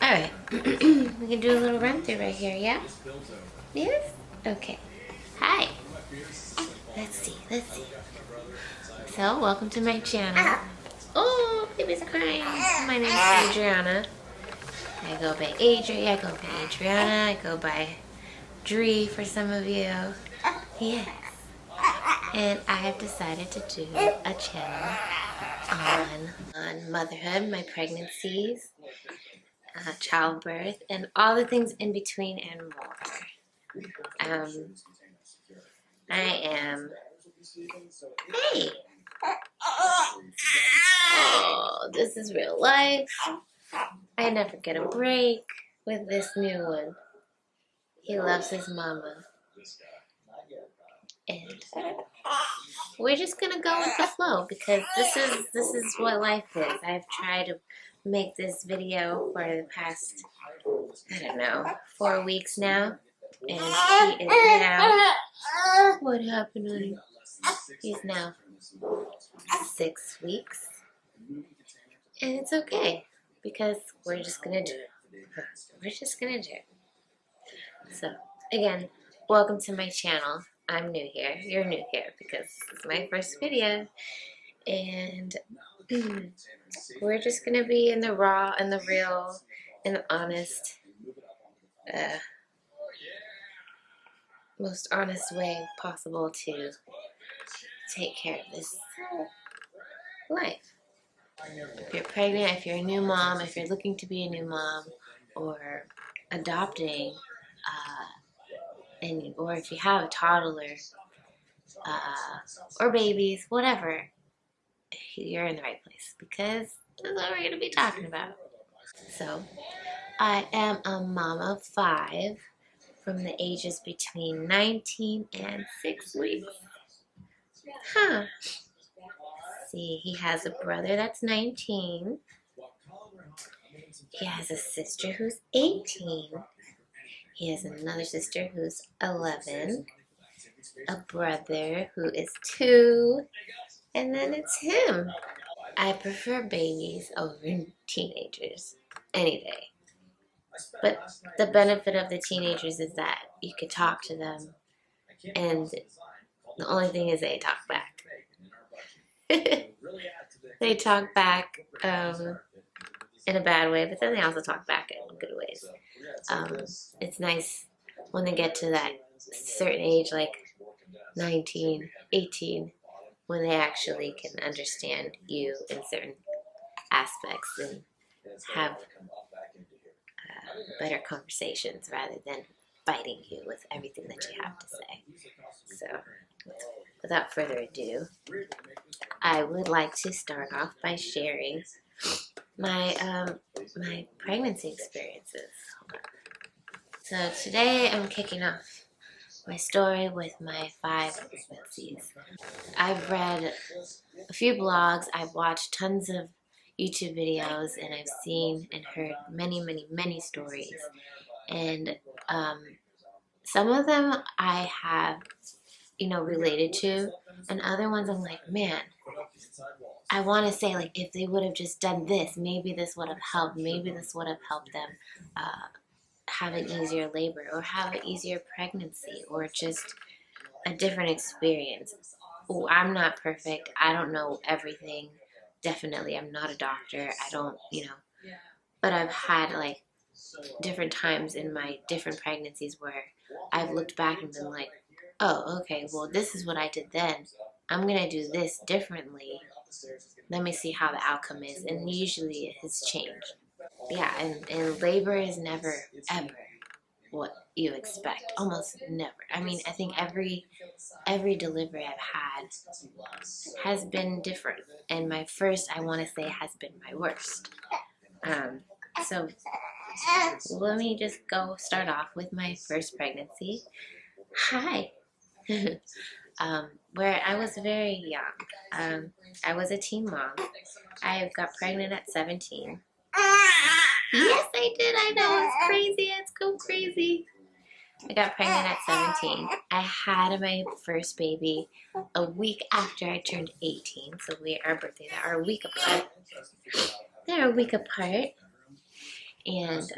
Alright. We can do a little run through right here, yeah? Yes? Okay. Hi. Let's see. So, welcome to my channel. Oh, baby's crying. My name's Adriana. I go by Adriana. I go by Dree for some of you. Yes. And I have decided to do a channel on motherhood, my pregnancies, childbirth, and all the things in between and more. I am. Hey! Oh, this is real life. I never get a break with this new one. He loves his mama. And we're just gonna go with the flow because this is what life is. I've tried to make this video for the past, I don't know, 4 weeks now. And he is now, what happened, honey? He's now 6 weeks. And it's okay because we're just gonna do it. We're just gonna do it. So, again, welcome to my channel. I'm new here. You're new here because this is my first video. And we're just gonna be in the raw and the real and the honest, most honest way possible to take care of this life. If you're pregnant, if you're a new mom, if you're looking to be a new mom, or adopting, or if you have a toddler, or babies, whatever, you're in the right place because that's what we're going to be talking about. So, I am a mom of 5 from the ages between 19 and 6 weeks. Huh. See, he has a brother that's 19. He has a sister who's 18. He has another sister who's 11. A brother who is 2. And then it's him. I prefer babies over teenagers any day. But the benefit of the teenagers is that you can talk to them, and the only thing is they talk back. They talk back in a bad way, but then they also talk back in good ways. It's nice when they get to that certain age, like 19, 18, when they actually can understand you in certain aspects and have better conversations rather than fighting you with everything that you have to say. So, without further ado, I would like to start off by sharing my my pregnancy experiences. So today I'm kicking off my story with my 5 pregnancies. I've read a few blogs, I've watched tons of YouTube videos, and I've seen and heard many stories. And some of them I have, related to, and other ones I'm like, man, I want to say, like, if they would have just done this, maybe this would have helped. Maybe this would have helped them have an easier labor or have an easier pregnancy or just a different experience. Oh, I'm not perfect. I don't know everything. Definitely, I'm not a doctor. I don't, but I've had, like, different times in my different pregnancies where I've looked back and been like, oh, okay, well, this is what I did then. I'm going to do this differently. Let me see how the outcome is. And usually it has changed. Yeah, and labor is never, ever what you expect. Almost never. I mean, I think every delivery I've had has been different. And my first, I want to say, has been my worst. So let me just start off with my first pregnancy. Hi. Where I was very young. I was a teen mom. I got pregnant at 17. Yes, I did. I know. It's crazy. It's so crazy. I got pregnant at 17. I had my first baby a week after I turned 18. So our birthdays are a week apart. They're a week apart. And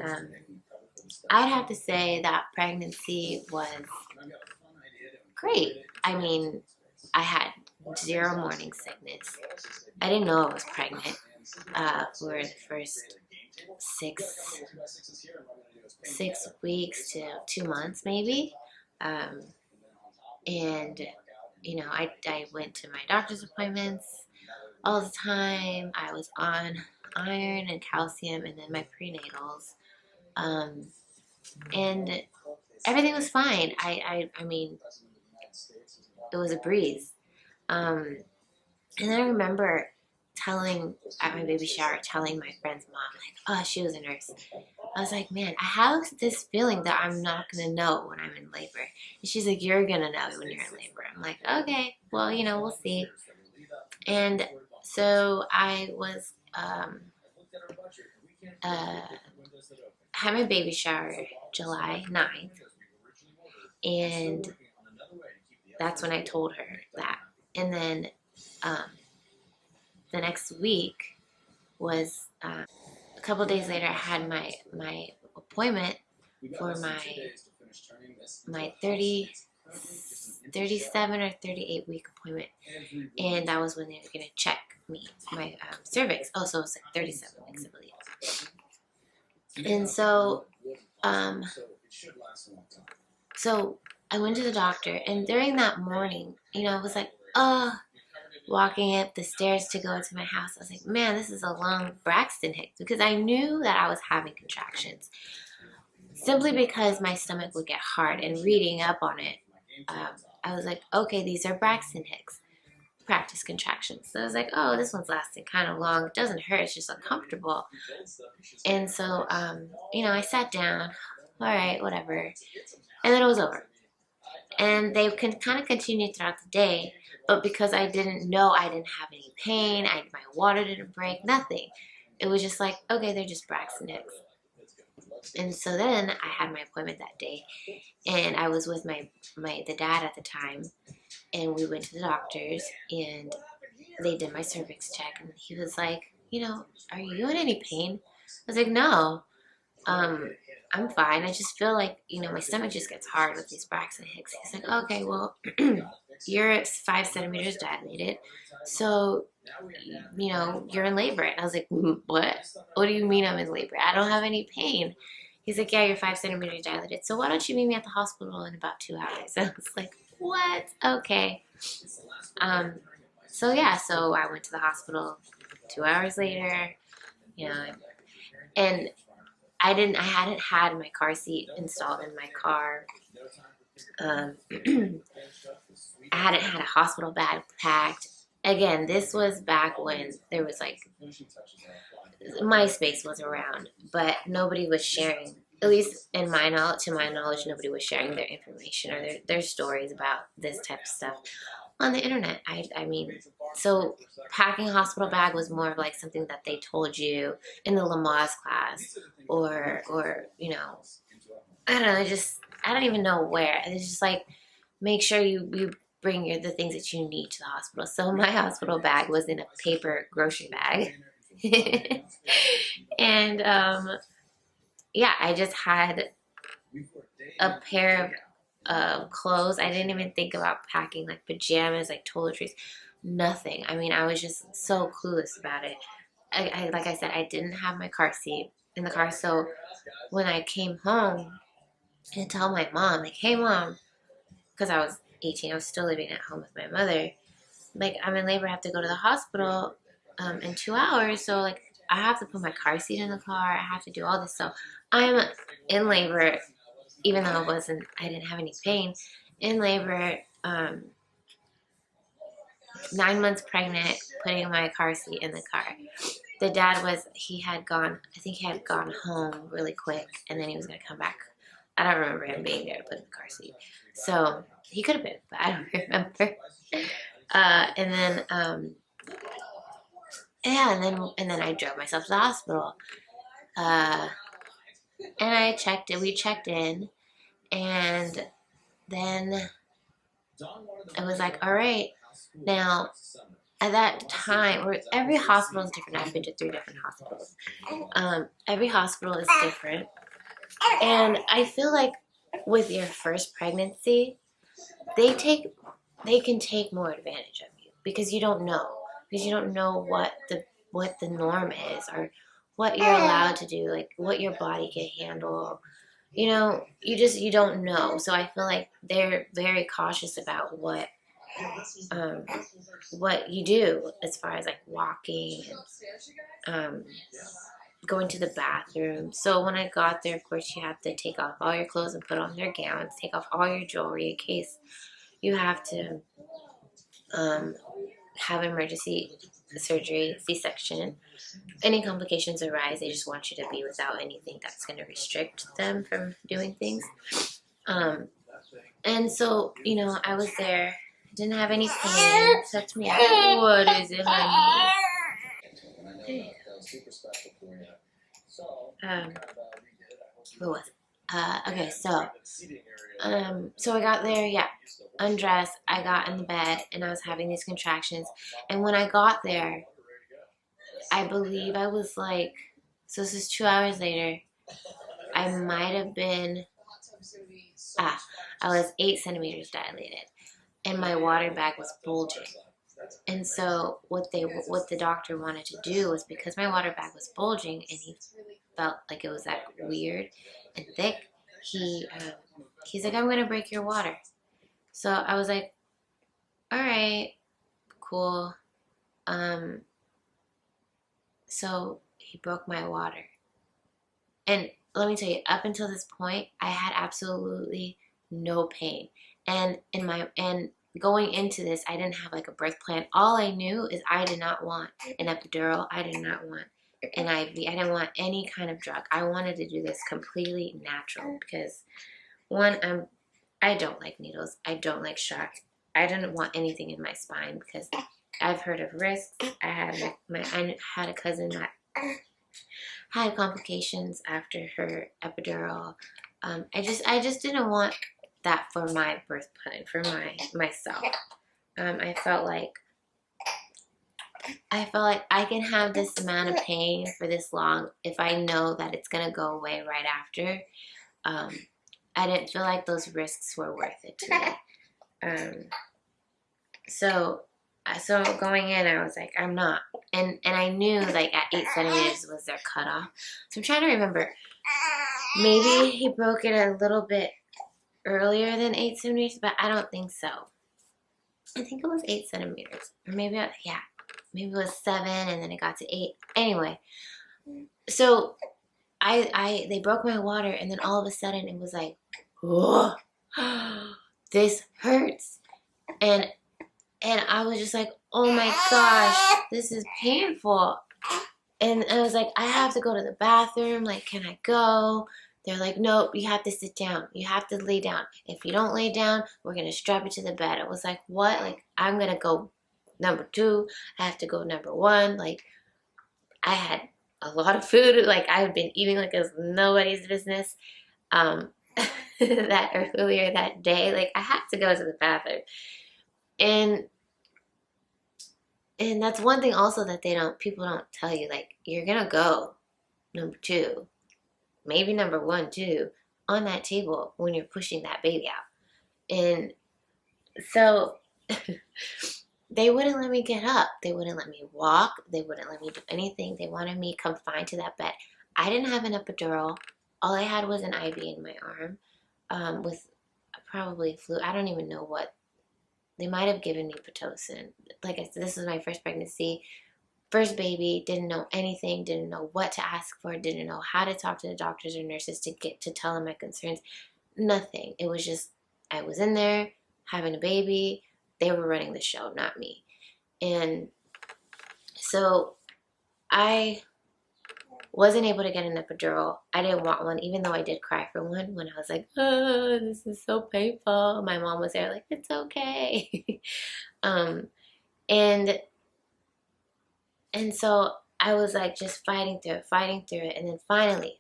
I'd have to say that pregnancy was great. I mean, I had zero morning sickness. I didn't know I was pregnant for the first 6 weeks to 2 months, maybe. Um, and I went to my doctor's appointments all the time. I was on iron and calcium, and then my prenatals, and everything was fine. I mean, it was a breeze. And I remember telling at my baby shower, telling my friend's mom, like, oh, she was a nurse. I was like, man, I have this feeling that I'm not gonna know when I'm in labor. And she's like, you're gonna know when you're in labor. I'm like, okay, well, we'll see. And so I was had my baby shower July 9th, and that's when I told her that. And then the next week was a couple days later. I had my appointment for my 37 or 38 week appointment, and that was when they were gonna check my cervix. Oh, so it was like 37 weeks, I believe. And so I went to the doctor, and during that morning, I was like, walking up the stairs to go into my house. I was like, man, this is a long Braxton Hicks, because I knew that I was having contractions simply because my stomach would get hard. And reading up on it, I was like, okay, these are Braxton Hicks practice contractions. So I was like, oh, this one's lasting kind of long. It doesn't hurt, it's just uncomfortable. And so, I sat down, all right, whatever. And then it was over. And they can kind of continue throughout the day, but because I didn't know, I didn't have any pain, my water didn't break, nothing. It was just like, okay, they're just Braxton Hicks. And so then I had my appointment that day, and I was with the dad at the time, and we went to the doctors, and they did my cervix check, and he was like, are you in any pain? I was like, no. I'm fine. I just feel like, my stomach just gets hard with these Braxton Hicks. He's like, okay, well, you're 5 centimeters dilated, so, you're in labor. And I was like, what? What do you mean I'm in labor? I don't have any pain. He's like, yeah, you're 5 centimeters dilated, so why don't you meet me at the hospital in about 2 hours? I was like, what? Okay. So I went to the hospital 2 hours later, and I hadn't had my car seat installed in my car. I hadn't had a hospital bag packed. Again, this was back when there was like, MySpace was around, but nobody was sharing, at least to my knowledge, nobody was sharing their information or their stories about this type of stuff on the internet. I mean, so packing a hospital bag was more of like something that they told you in the Lamaze class, or I don't know. I don't even know where. It's just like, make sure you bring the things that you need to the hospital. So my hospital bag was in a paper grocery bag, and I just had a pair of clothes. I didn't even think about packing like pajamas, like toiletries, nothing. I mean, I was just so clueless about it. Like I said, I didn't have my car seat in the car, so when I came home and tell my mom, like, hey mom, because I was 18, I was still living at home with my mother, like, I'm in labor, I have to go to the hospital in 2 hours, so like, I have to put my car seat in the car, I have to do all this stuff. I'm in labor, even though I didn't have any pain, in labor, 9 months pregnant, putting my car seat in the car. The dad I think he had gone home really quick, and then he was going to come back. I don't remember him being there to put in the car seat. So he could have been, but I don't remember. And then I drove myself to the hospital. And we checked in, and then I was like, all right, now at that time, or every hospital is different. I've been to 3 different hospitals. Every hospital is different. And I feel like with your first pregnancy, they can take more advantage of you because you don't know. Because you don't know what the norm is, or what you're allowed to do, like what your body can handle. You don't know. So I feel like they're very cautious about um, what you do as far as like walking and going to the bathroom. So when I got there, of course, you have to take off all your clothes and put on their gowns, take off all your jewelry in case you have to have emergency surgery, C-section. Any complications arise, they just want you to be without anything that's going to restrict them from doing things. And so, I was there, didn't have any pain, except me. What is it, honey? Um, what was it? Okay, so I got there, yeah, undressed. I got in the bed, and I was having these contractions. And when I got there, I believe I was like, so this is 2 hours later. I might have been, I was 8 centimeters dilated, and my water bag was bulging. And so what the doctor wanted to do was, because my water bag was bulging and he felt like it was that weird and thick, he's like, I'm gonna break your water. So I was like, all right, cool. So he broke my water. And let me tell you, up until this point, I had absolutely no pain. And going into this, I didn't have like a birth plan. All I knew is I did not want an epidural. I did not want an IV. I didn't want any kind of drug. I wanted to do this completely natural because, one, I don't like needles. I don't like shots. I didn't want anything in my spine because I've heard of risks. I had a cousin that had complications after her epidural. I just didn't want that for my birth plan, for myself. I felt like I can have this amount of pain for this long if I know that it's gonna go away right after. I didn't feel like those risks were worth it to me. So going in, I was like, I'm not. And I knew like at 8 centimeters was their cutoff. So I'm trying to remember. Maybe he broke it a little bit earlier than 8 centimeters, but I don't think so. I think it was 8 centimeters. Or maybe it was 7 and then it got to 8. Anyway, so they broke my water, and then all of a sudden it was like, whoa, this hurts. And I was just like, oh my gosh, this is painful. And I was like, I have to go to the bathroom. Like, can I go? They're like, nope, you have to sit down. You have to lay down. If you don't lay down, we're going to strap you to the bed. I was like, what? Like, I'm going to go number 2. I have to go number 1. Like, I had a lot of food. Like, I had been eating like it was nobody's business. That earlier that day, like, I had to go to the bathroom. And that's one thing also that people don't tell you, like, you're going to go number 2, maybe number 1 too, on that table when you're pushing that baby out. And so they wouldn't let me get up. They wouldn't let me walk. They wouldn't let me do anything. They wanted me confined to that bed. I didn't have an epidural. All I had was an IV in my arm, with probably flu. I don't even know what. They might have given me Pitocin. Like I said, this was my first pregnancy, first baby, didn't know anything, didn't know what to ask for, didn't know how to talk to the doctors or nurses to tell them my concerns. Nothing. It was just, I was in there having a baby. They were running the show, not me. And so I wasn't able to get an epidural. I didn't want one, even though I did cry for one when I was like, oh, this is so painful. My mom was there like, it's okay. And so I was like just fighting through it. And then finally,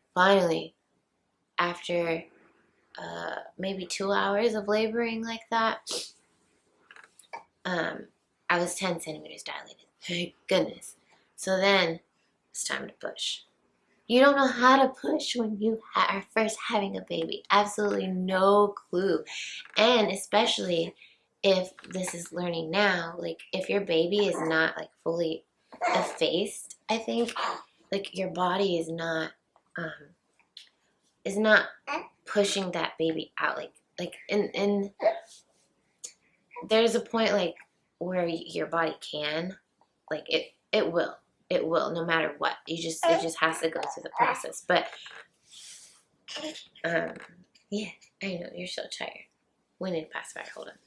after maybe 2 hours of laboring like that, I was 10 centimeters dilated. Thank goodness. So then it's time to push. You don't know how to push when you are first having a baby. Absolutely no clue. And especially if this is learning now, like if your baby is not like fully effaced, I think like your body is not pushing that baby out. Like and there's a point like where your body can, like it will no matter what. It just has to go through the process. But yeah, I know you're so tired. We need a pacifier. Hold on.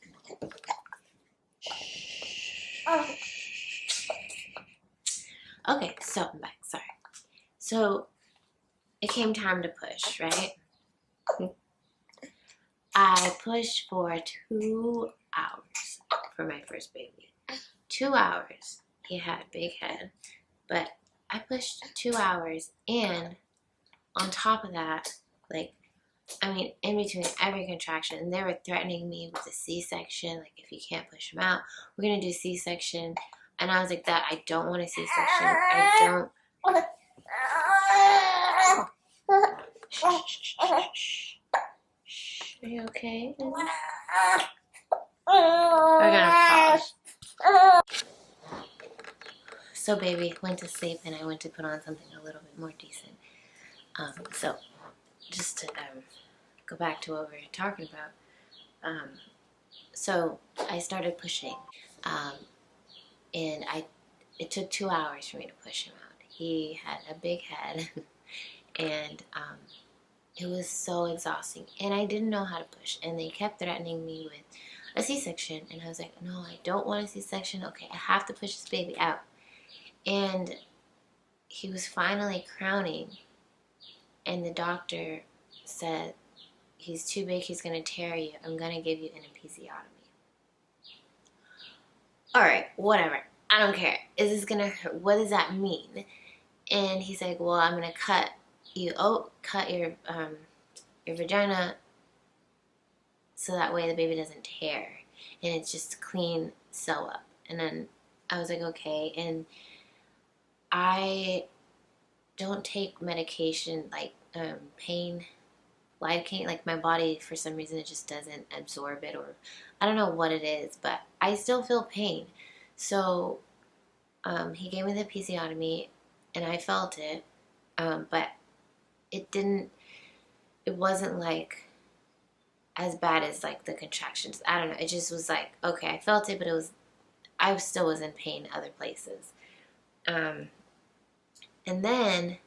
Okay, so I'm back. Sorry. So it came time to push, right? I pushed for 2 hours for my first baby. 2 hours. He had a big head, but I pushed 2 hours, and on top of that, like, I mean, in between every contraction, and they were threatening me with a C-section. Like, if you can't push him out, we're gonna do C-section. And I was like, that I don't want a C-section. I don't. Are you okay? We're gonna pause. So baby went to sleep, and I went to put on something a little bit more decent. So just to go back to what we were talking about. So I started pushing, and it took 2 hours for me to push him out. He had a big head, and it was so exhausting, and I didn't know how to push, and they kept threatening me with a C-section, and I was like, no, I don't want a C-section. Okay, I have to push this baby out. And he was finally crowning, and the doctor said, he's too big, he's going to tear you. I'm going to give you an episiotomy. All right, whatever. I don't care. Is this going to hurt? What does that mean? And he's like, well, I'm going to cut your vagina so that way the baby doesn't tear, and it's just clean sew up. And then I was like, okay. And I don't take medication like pain, lidocaine. Like, my body, for some reason, it just doesn't absorb it, or I don't know what it is, but I still feel pain. So he gave me the episiotomy, and I felt it, but it wasn't like as bad as like the contractions. I don't know. It just was like, okay, I felt it, but I still was in pain other places. And then,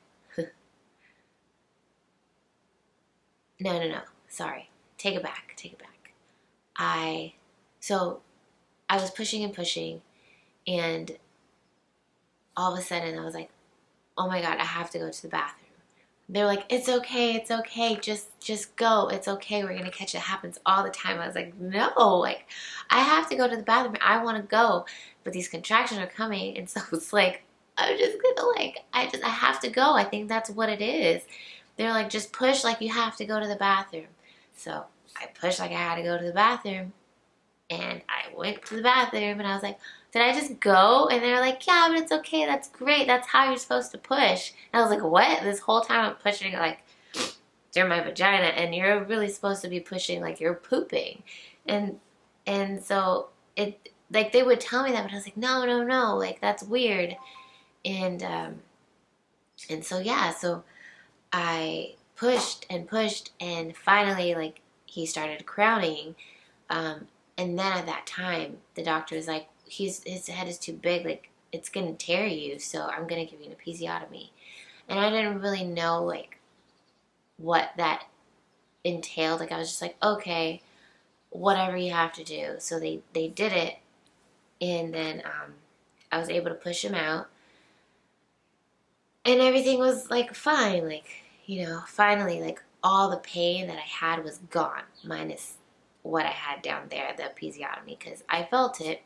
no, sorry. Take it back. So I was pushing and pushing, and all of a sudden I was like, oh my God, I have to go to the bathroom. They're like, it's okay, just go, it's okay, we're gonna catch it. It happens all the time. I was like, no, like, I have to go to the bathroom, I want to go, but these contractions are coming, and so it's like, I'm just gonna, like, I have to go. I think that's what it is. They're like, just push like you have to go to the bathroom. So I pushed like I had to go to the bathroom, and I went to the bathroom, and I was like, did I just go? And they're like, yeah, but it's okay. That's great. That's how you're supposed to push. And I was like, what? This whole time I'm pushing like through my vagina, and you're really supposed to be pushing like you're pooping. And so it, like, they would tell me that, but I was like, no, like, that's weird. And so yeah, so I pushed, and finally, like, he started crowning. And then at that time, the doctor was like, his head is too big, like, it's gonna tear you, so I'm gonna give you an episiotomy. And I didn't really know, like, what that entailed. Like, I was just like, okay, whatever you have to do. So they did it, and then I was able to push him out, and everything was, like, fine. Like, you know, finally, like, all the pain that I had was gone, minus what I had down there, the episiotomy, because I felt it.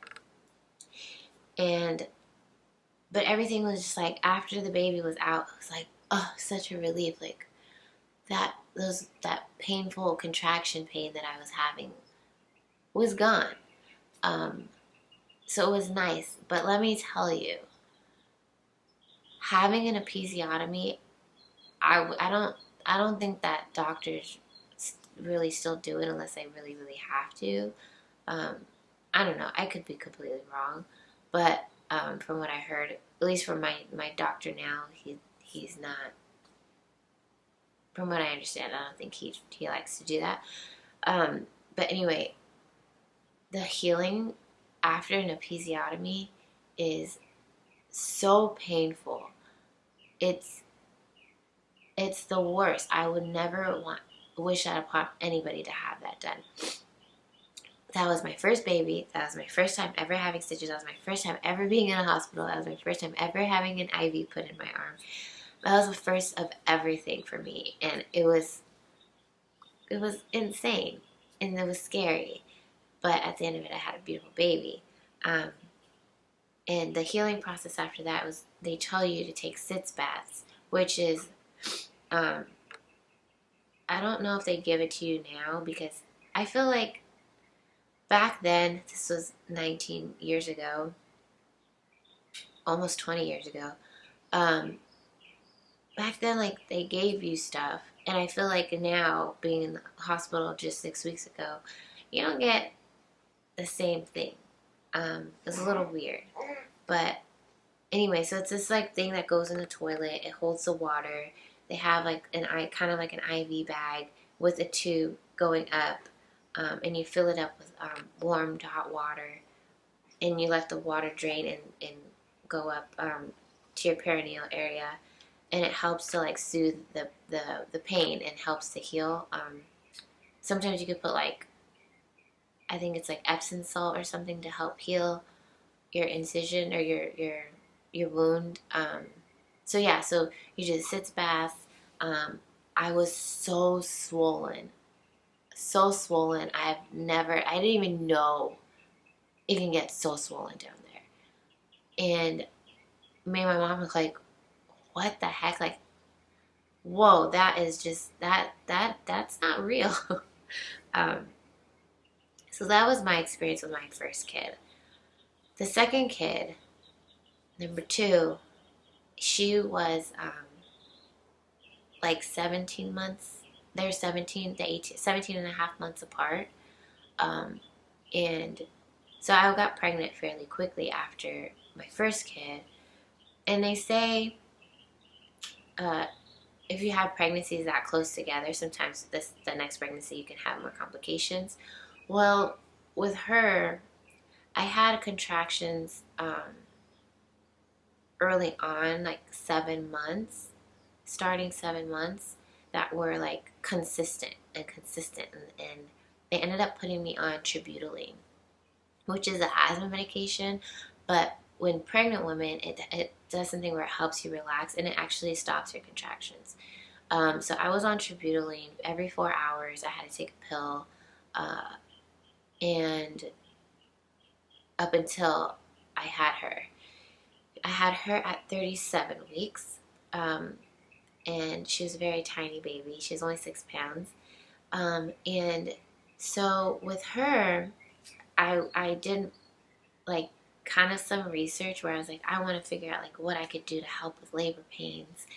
But everything was just like, after the baby was out, it was like, oh, such a relief. Like, that painful contraction pain that I was having was gone. So it was nice. But let me tell you, having an episiotomy, I don't think that doctors really still do it unless they really, really have to. Um, I don't know. I could be completely wrong, but from what I heard, at least from my doctor now, he's not. From what I understand, I don't think he likes to do that. But anyway, the healing after an episiotomy is so painful. It's it's the worst. I would never wish that upon anybody to have that done. That was my first baby. That was my first time ever having stitches. That was my first time ever being in a hospital. That was my first time ever having an IV put in my arm. That was the first of everything for me, and it was insane, and it was scary. But at the end of it, I had a beautiful baby. And the healing process after that was they tell you to take sitz baths, which is, I don't know if they give it to you now, because I feel like back then, this was 19 years ago, almost 20 years ago, back then, like, they gave you stuff, and I feel like now, being in the hospital just 6 weeks ago, you don't get the same thing. It's a little weird, but anyway, so it's this like thing that goes in the toilet. It holds the water. They have like kind of like an IV bag with a tube going up, and you fill it up with warm to hot water, and you let the water drain and go up to your perineal area, and it helps to like soothe the pain and helps to heal. Sometimes you could put like, I think it's like Epsom salt or something to help heal your incision or your wound. So yeah, so you do the sitz bath. I was so swollen, so swollen. I didn't even know it can get so swollen down there. And me and my mom was like, "What the heck? Like, whoa, that is just that's not real." um, so that was my experience with my first kid. The second kid, number two, she was like 17 months. They're 17 to 18, 17 and a half months apart. And so I got pregnant fairly quickly after my first kid. And they say if you have pregnancies that close together, sometimes the next pregnancy you can have more complications. Well, with her, I had contractions early on, like 7 months, starting 7 months, that were like consistent, and they ended up putting me on tributaline, which is an asthma medication, but when pregnant women, it does something where it helps you relax, and it actually stops your contractions. So I was on tributaline every 4 hours. I had to take a pill, and up until I had her. I had her at 37 weeks, and she was a very tiny baby. She was only 6 pounds. And so with her, I did like kind of some research where I was like, I want to figure out like what I could do to help with labor pains.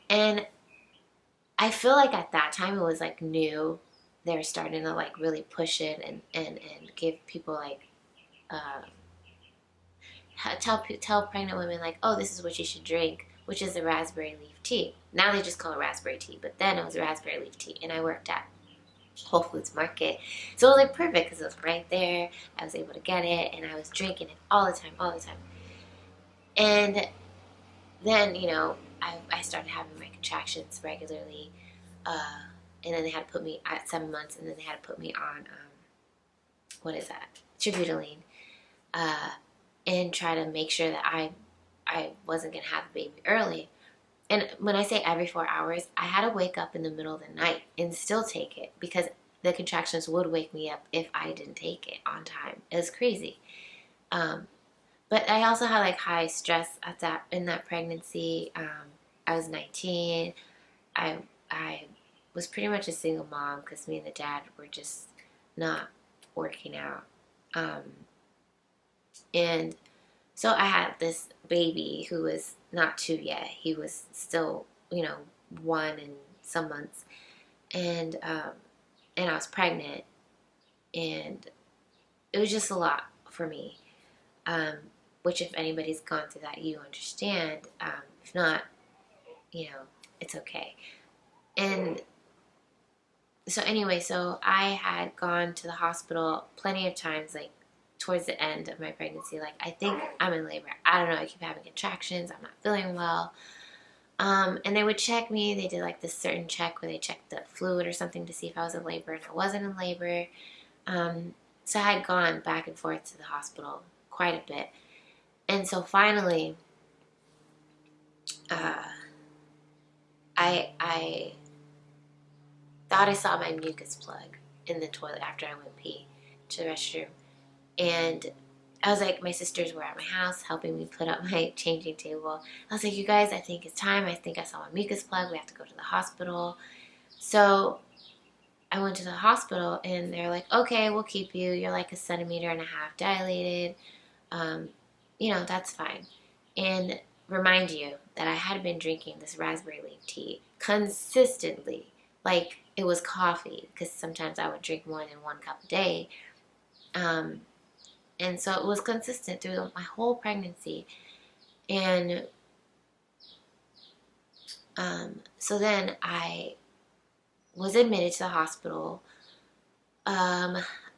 And I feel like at that time it was like new. They were starting to like really push it and give people like tell pregnant women like, oh, this is what you should drink, which is the raspberry leaf tea. Now they just call it raspberry tea, but then it was raspberry leaf tea, and I worked at Whole Foods Market, so it was like perfect because it was right there. I was able to get it, and I was drinking it all the time, and then I started having my contractions regularly, and then they had to put me at 7 months, and then they had to put me on what is that, tributaline, and try to make sure that I wasn't gonna have a baby early. And when I say every 4 hours, I had to wake up in the middle of the night and still take it because the contractions would wake me up if I didn't take it on time. It was crazy. But I also had like high stress in that pregnancy. I was 19. I was pretty much a single mom because me and the dad were just not working out. And so I had this baby who was not 2 yet. He was still, 1 and some months. And I was pregnant, and it was just a lot for me. Which, if anybody's gone through that, you understand. If not, it's okay. And so anyway, so I had gone to the hospital plenty of times, like towards the end of my pregnancy. Like, I think I'm in labor. I don't know. I keep having contractions. I'm not feeling well. And they would check me. They did like this certain check where they checked the fluid or something to see if I was in labor, and I wasn't in labor. So I had gone back and forth to the hospital quite a bit. And so finally, I thought I saw my mucus plug in the toilet after I went pee to the restroom. And I was like, my sisters were at my house helping me put up my changing table. I was like, you guys, I think it's time. I think I saw my mucus plug. We have to go to the hospital. So I went to the hospital, and they're like, okay, we'll keep you. You're like 1.5 centimeters dilated. That's fine. And remind you that I had been drinking this raspberry leaf tea consistently, like it was coffee, because sometimes I would drink more than 1 cup a day. And so it was consistent through my whole pregnancy. And so then I was admitted to the hospital.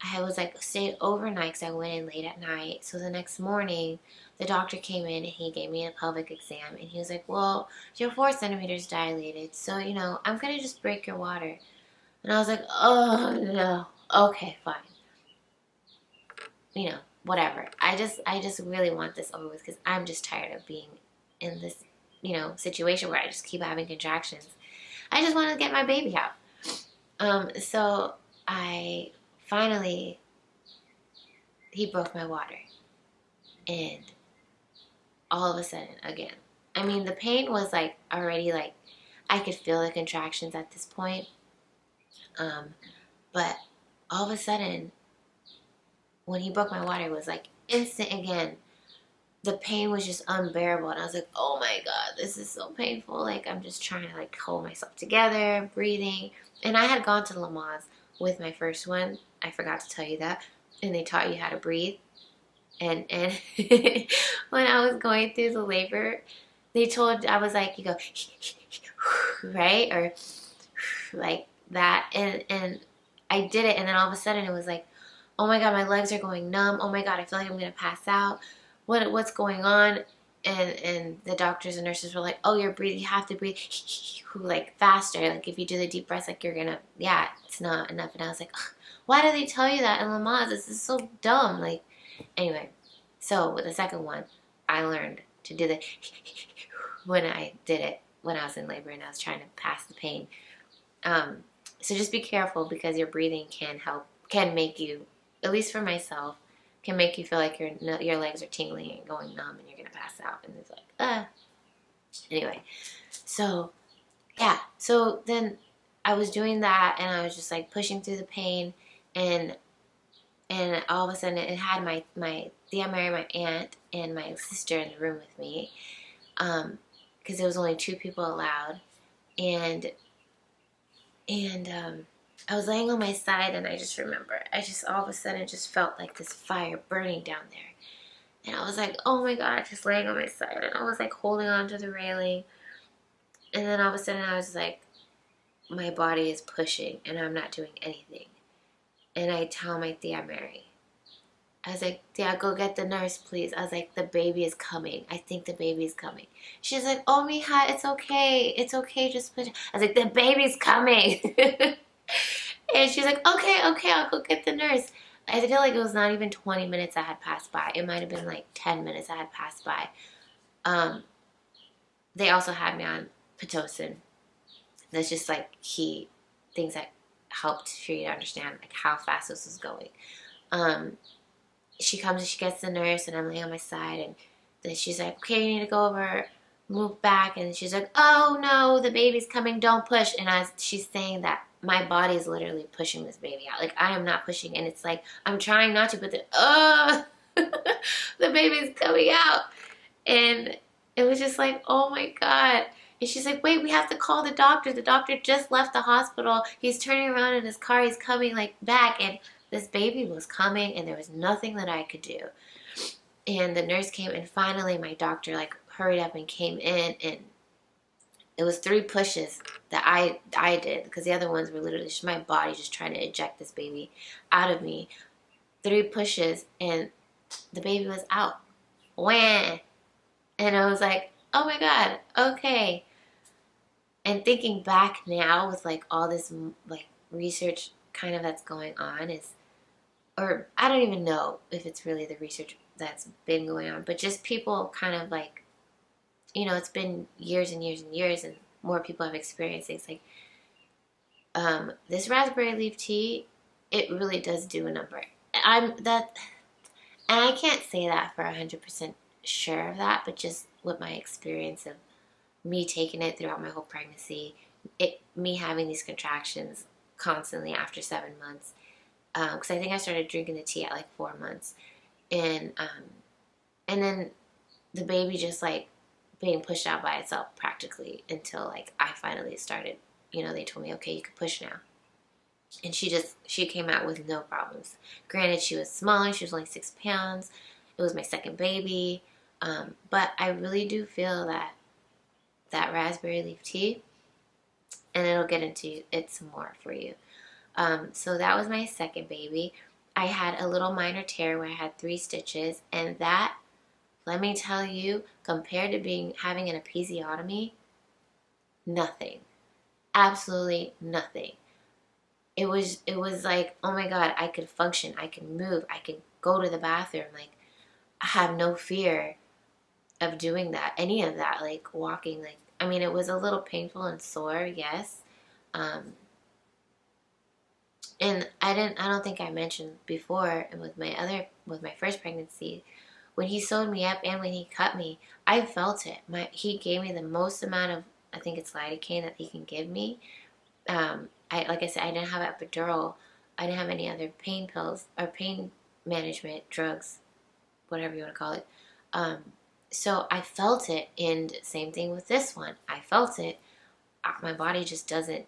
I was stayed overnight because I went in late at night. So the next morning, the doctor came in and he gave me a pelvic exam. And he was like, well, you're 4 centimeters dilated. So, I'm going to just break your water. And I was like, oh, no. Okay, fine. Whatever. I just really want this over with, because I'm just tired of being in this, situation where I just keep having contractions. I just want to get my baby out. So I finally, he broke my water. And all of a sudden, again, I mean, the pain was already I could feel the contractions at this point. But all of a sudden, when he broke my water, it was instant again. The pain was just unbearable. And I was like, oh my God, this is so painful. I'm just trying to hold myself together, breathing. And I had gone to Lamaze with my first one. I forgot to tell you that. And they taught you how to breathe. And when I was going through the labor, I was you go, right? Or like that. And I did it. And then all of a sudden it was oh my God, my legs are going numb. Oh my God, I feel like I'm going to pass out. What's going on? And the doctors and nurses were like, oh, you're breathing. You have to breathe faster. If you do the deep breaths, you're going to, it's not enough. And I was why do they tell you that in Lamaze? This is so dumb. Anyway, so with the second one, I learned to do the when I did it, when I was in labor and I was trying to pass the pain. So just be careful, because your breathing can make you, at least for myself, can make you feel like your legs are tingling and going numb and you're going to pass out. And it's Anyway, so, yeah. So then I was doing that, and I was just pushing through the pain, and all of a sudden it had my Mary, my aunt, and my sister in the room with me, because there was only 2 people allowed, and I was laying on my side, and I just remember, all of a sudden just felt this fire burning down there. And I was oh my God, just laying on my side. And I was holding on to the railing. And then all of a sudden I was my body is pushing and I'm not doing anything. And I tell my Tia Mary, I was Tia, go get the nurse, please. I was the baby is coming. I think the baby is coming. She's oh, mija, it's okay. It's okay, just push. I was the baby's coming. And she's okay, I'll go get the nurse. I feel it was not even 20 minutes that had passed by. It might have been 10 minutes that had passed by. They also had me on Pitocin. That's just key things that helped for you to understand how fast this was going. She comes and she gets the nurse, and I'm laying on my side, and then she's okay, you need to go over, move back, and she's oh no, the baby's coming, don't push. And she's saying that my body is literally pushing this baby out. I am not pushing, and it's I'm trying not to, but The baby's coming out. And it was just like, oh my God. And she's like, wait, we have to call the doctor. The doctor just left the hospital. He's turning around in his car. He's coming like back. And this baby was coming and there was nothing that I could do. And the nurse came and finally my doctor like hurried up and came in, and it was 3 pushes that I did, because the other ones were literally just my body just trying to eject this baby out of me. 3 pushes and the baby was out. Wham! And I was like, oh my God, okay. And thinking back now with like all this like research kind of that's going on is, or I don't even know if it's really the research that's been going on, but just people kind of like, you know, it's been years and years and years and more people have experienced things like this raspberry leaf tea, it really does do a number. And I can't say that for 100% sure of that, but just with my experience of me taking it throughout my whole pregnancy, me having these contractions constantly after 7 months, because I think I started drinking the tea at like 4 months, and then the baby just like being pushed out by itself practically until like I finally started, you know, they told me, okay, you can push now. And she came out with no problems. Granted, she was smaller, she was only 6 pounds. It was my second baby. But I really do feel that raspberry leaf tea, and it'll get into it some more for you. So that was my second baby. I had a little minor tear where I had 3 stitches, and that, let me tell you, compared to having an episiotomy, nothing. Absolutely nothing. It was like, oh my God, I could function, I could move, I could go to the bathroom. Like, I have no fear of doing that, any of that, like walking. Like, I mean, it was a little painful and sore, yes. And I don't think I mentioned before, and with my first pregnancy, when he sewed me up and when he cut me, I felt it. He gave me the most amount of, I think it's lidocaine that he can give me. Like I said, I didn't have epidural. I didn't have any other pain pills or pain management drugs, whatever you want to call it. So I felt it, and same thing with this one. I felt it. My body just doesn't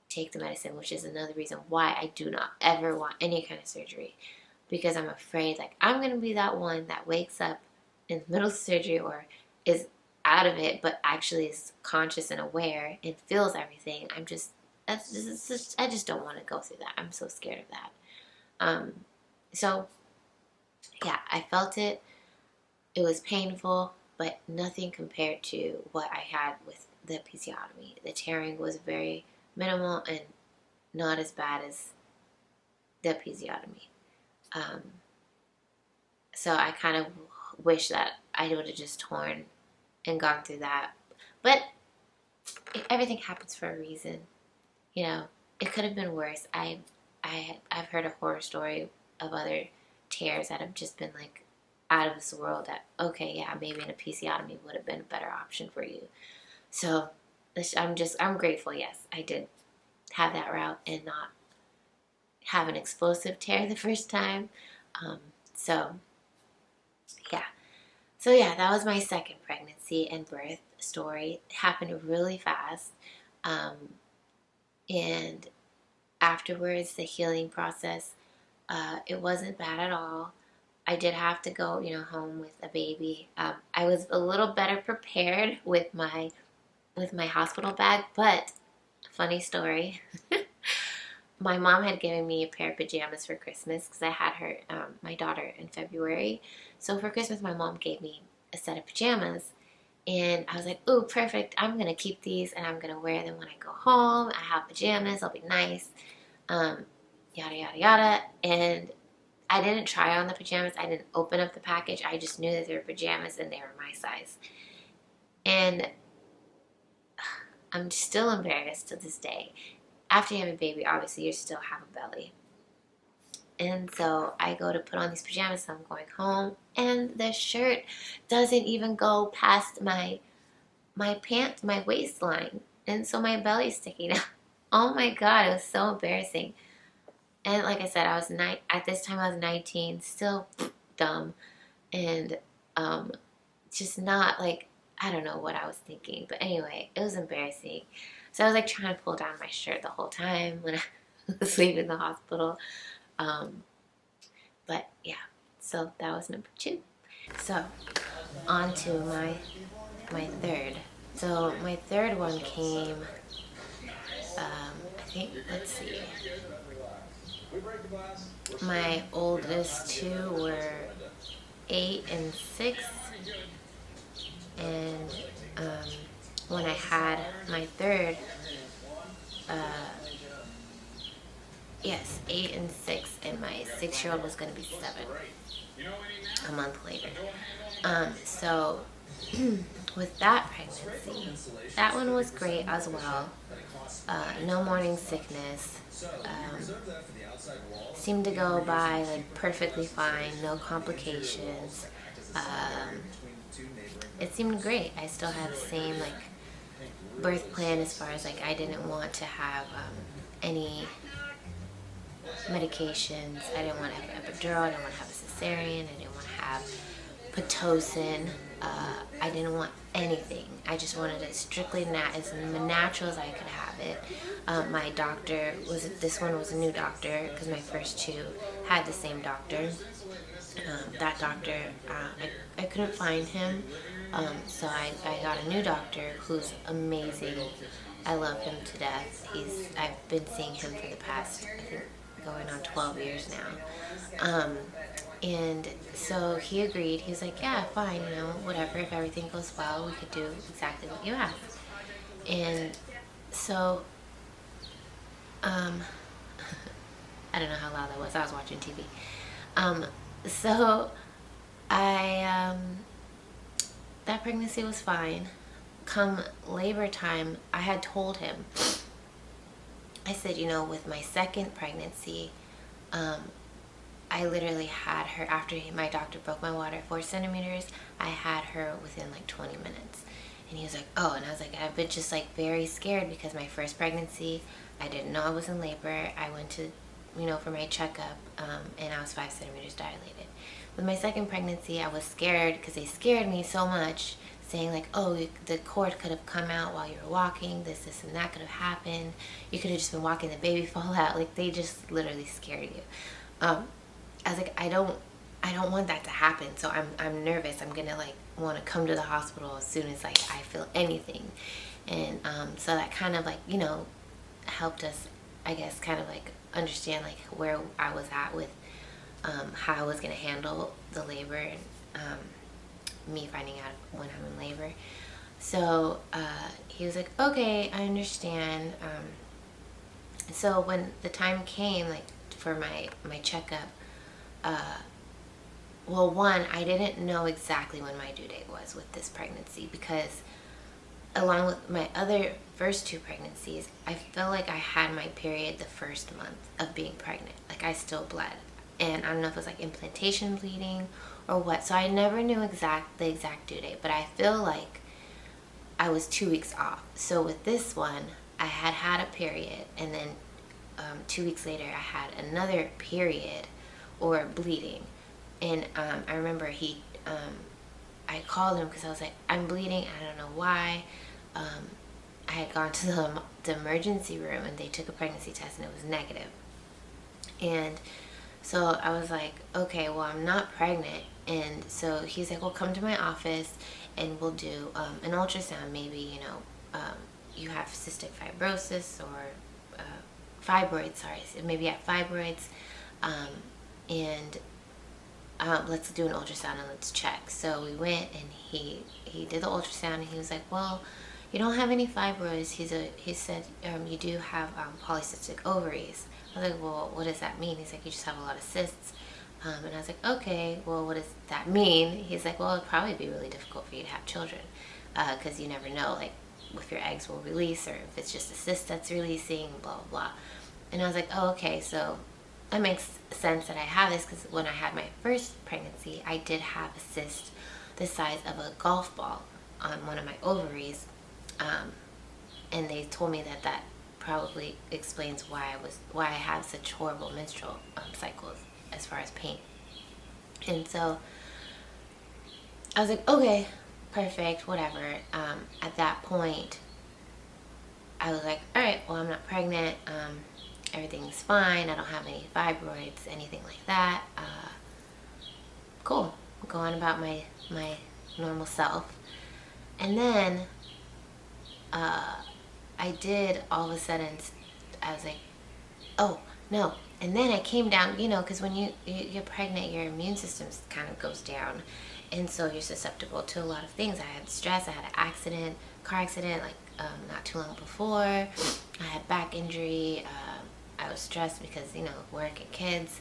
take the medicine, which is another reason why I do not ever want any kind of surgery, because I'm afraid like I'm going to be that one that wakes up in the middle of surgery or is out of it but actually is conscious and aware and feels everything. I just don't want to go through that. I'm so scared of that. So yeah, I felt it. It was painful, but nothing compared to what I had with the episiotomy. The tearing was very minimal and not as bad as the episiotomy. So I kind of wish that I would have just torn and gone through that. But everything happens for a reason. You know, it could have been worse. I've heard a horror story of other tears that have just been like out of this world, that, okay, yeah, maybe an episiotomy would have been a better option for you. So I'm grateful, yes, I did have that route and not have an explosive tear the first time. So yeah, that was my second pregnancy and birth story. It happened really fast. And afterwards, the healing process, it wasn't bad at all. I did have to go, home with a baby. I was a little better prepared with my hospital bag, but funny story. My mom had given me a pair of pajamas for Christmas because I had her, my daughter, in February. So for Christmas, my mom gave me a set of pajamas. And I was like, ooh, perfect. I'm going to keep these and I'm going to wear them when I go home. I have pajamas. I'll be nice. Yada, yada, yada. And I didn't try on the pajamas. I didn't open up the package. I just knew that they were pajamas and they were my size. And I'm still embarrassed to this day. After you have a baby, obviously you still have a belly. And so I go to put on these pajamas, so I'm going home, and the shirt doesn't even go past my pants, my waistline. And so my belly's sticking out. Oh my God, it was so embarrassing. And like I said, at this time I was 19, still dumb and just not like, I don't know what I was thinking. But anyway, it was embarrassing. So I was like trying to pull down my shirt the whole time when I was leaving the hospital. But yeah, so that was number 2. So on to my third. So my third one came, I think, let's see. My oldest 2 were 8 and 6. And when I had my third, yes, 8 and 6, and my 6-year-old was going to be 7 a month later. So with that pregnancy, that one was great as well. No morning sickness. Seemed to go by like perfectly fine, no complications. It seemed great. I still had the same like birth plan as far as like I didn't want to have any medications. I didn't want to have an epidural. I didn't want to have a cesarean. I didn't want to have Pitocin. I didn't want anything. I just wanted it strictly as natural as I could have it. My doctor this one was a new doctor because my first 2 had the same doctor. That doctor, I couldn't find him, so I got a new doctor who's amazing. I love him to death. I've been seeing him for the past, I think, going on 12 years now. And so he agreed. He was like, yeah, fine, whatever. If everything goes well, we could do exactly what you asked. And so, I don't know how loud that was. I was watching TV. So that pregnancy was fine. Come labor time, I had told him, I said, with my second pregnancy, I literally had her, after my doctor broke my water 4 centimeters, I had her within like 20 minutes. And he was like, oh, and I was like, I've been just like very scared because my first pregnancy, I didn't know I was in labor. I went to, for my checkup, and I was 5 centimeters dilated. With my second pregnancy, I was scared because they scared me so much, saying like, oh, the cord could have come out while you were walking, this and that could have happened. You could have just been walking, the baby fall out. Like, they just literally scared you. I was like, I don't want that to happen. So I'm nervous. I'm gonna like want to come to the hospital as soon as like I feel anything. And so that kind of like, helped us, I guess, kind of like understand like where I was at with how I was gonna handle the labor and me finding out when I'm in labor. So he was like, okay, I understand. So when the time came like for my checkup, well, one, I didn't know exactly when my due date was with this pregnancy because along with my other first 2 pregnancies, I feel like I had my period the first month of being pregnant. Like, I still bled. And I don't know if it was like implantation bleeding or what. So I never knew the exact due date, but I feel like I was 2 weeks off. So with this one, I had a period, and then 2 weeks later I had another period or bleeding. And I remember I called him because I was like, I'm bleeding, I don't know why. I had gone to the emergency room and they took a pregnancy test and it was negative. And so I was like, okay, well, I'm not pregnant. And so he's like, well, come to my office and we'll do an ultrasound. Maybe, you have cystic fibrosis or fibroids, sorry. Maybe you have fibroids. And let's do an ultrasound and let's check. So we went and he did the ultrasound and he was like, well, you don't have any fibroids. He said, you do have polycystic ovaries. I was like, well, what does that mean? He's like, you just have a lot of cysts. And I was like, okay, well, what does that mean? He's like, well, it'd probably be really difficult for you to have children because you never know, like, if your eggs will release or if it's just a cyst that's releasing, blah, blah, blah. And I was like, oh, okay, so that makes sense that I have this because when I had my first pregnancy, I did have a cyst the size of a golf ball on one of my ovaries. And they told me that probably explains why I have such horrible menstrual cycles as far as pain. And so I was like, okay, perfect, whatever. At that point, I was like, all right, well, I'm not pregnant. Everything's fine. I don't have any fibroids, anything like that. Cool. Go on about my normal self. And then I did all of a sudden, I was like, oh, no. And then I came down, you know, because when you're pregnant, your immune system kind of goes down. And so you're susceptible to a lot of things. I had stress. I had an accident, car accident, like not too long before. I had back injury. I was stressed because, you know, work and kids.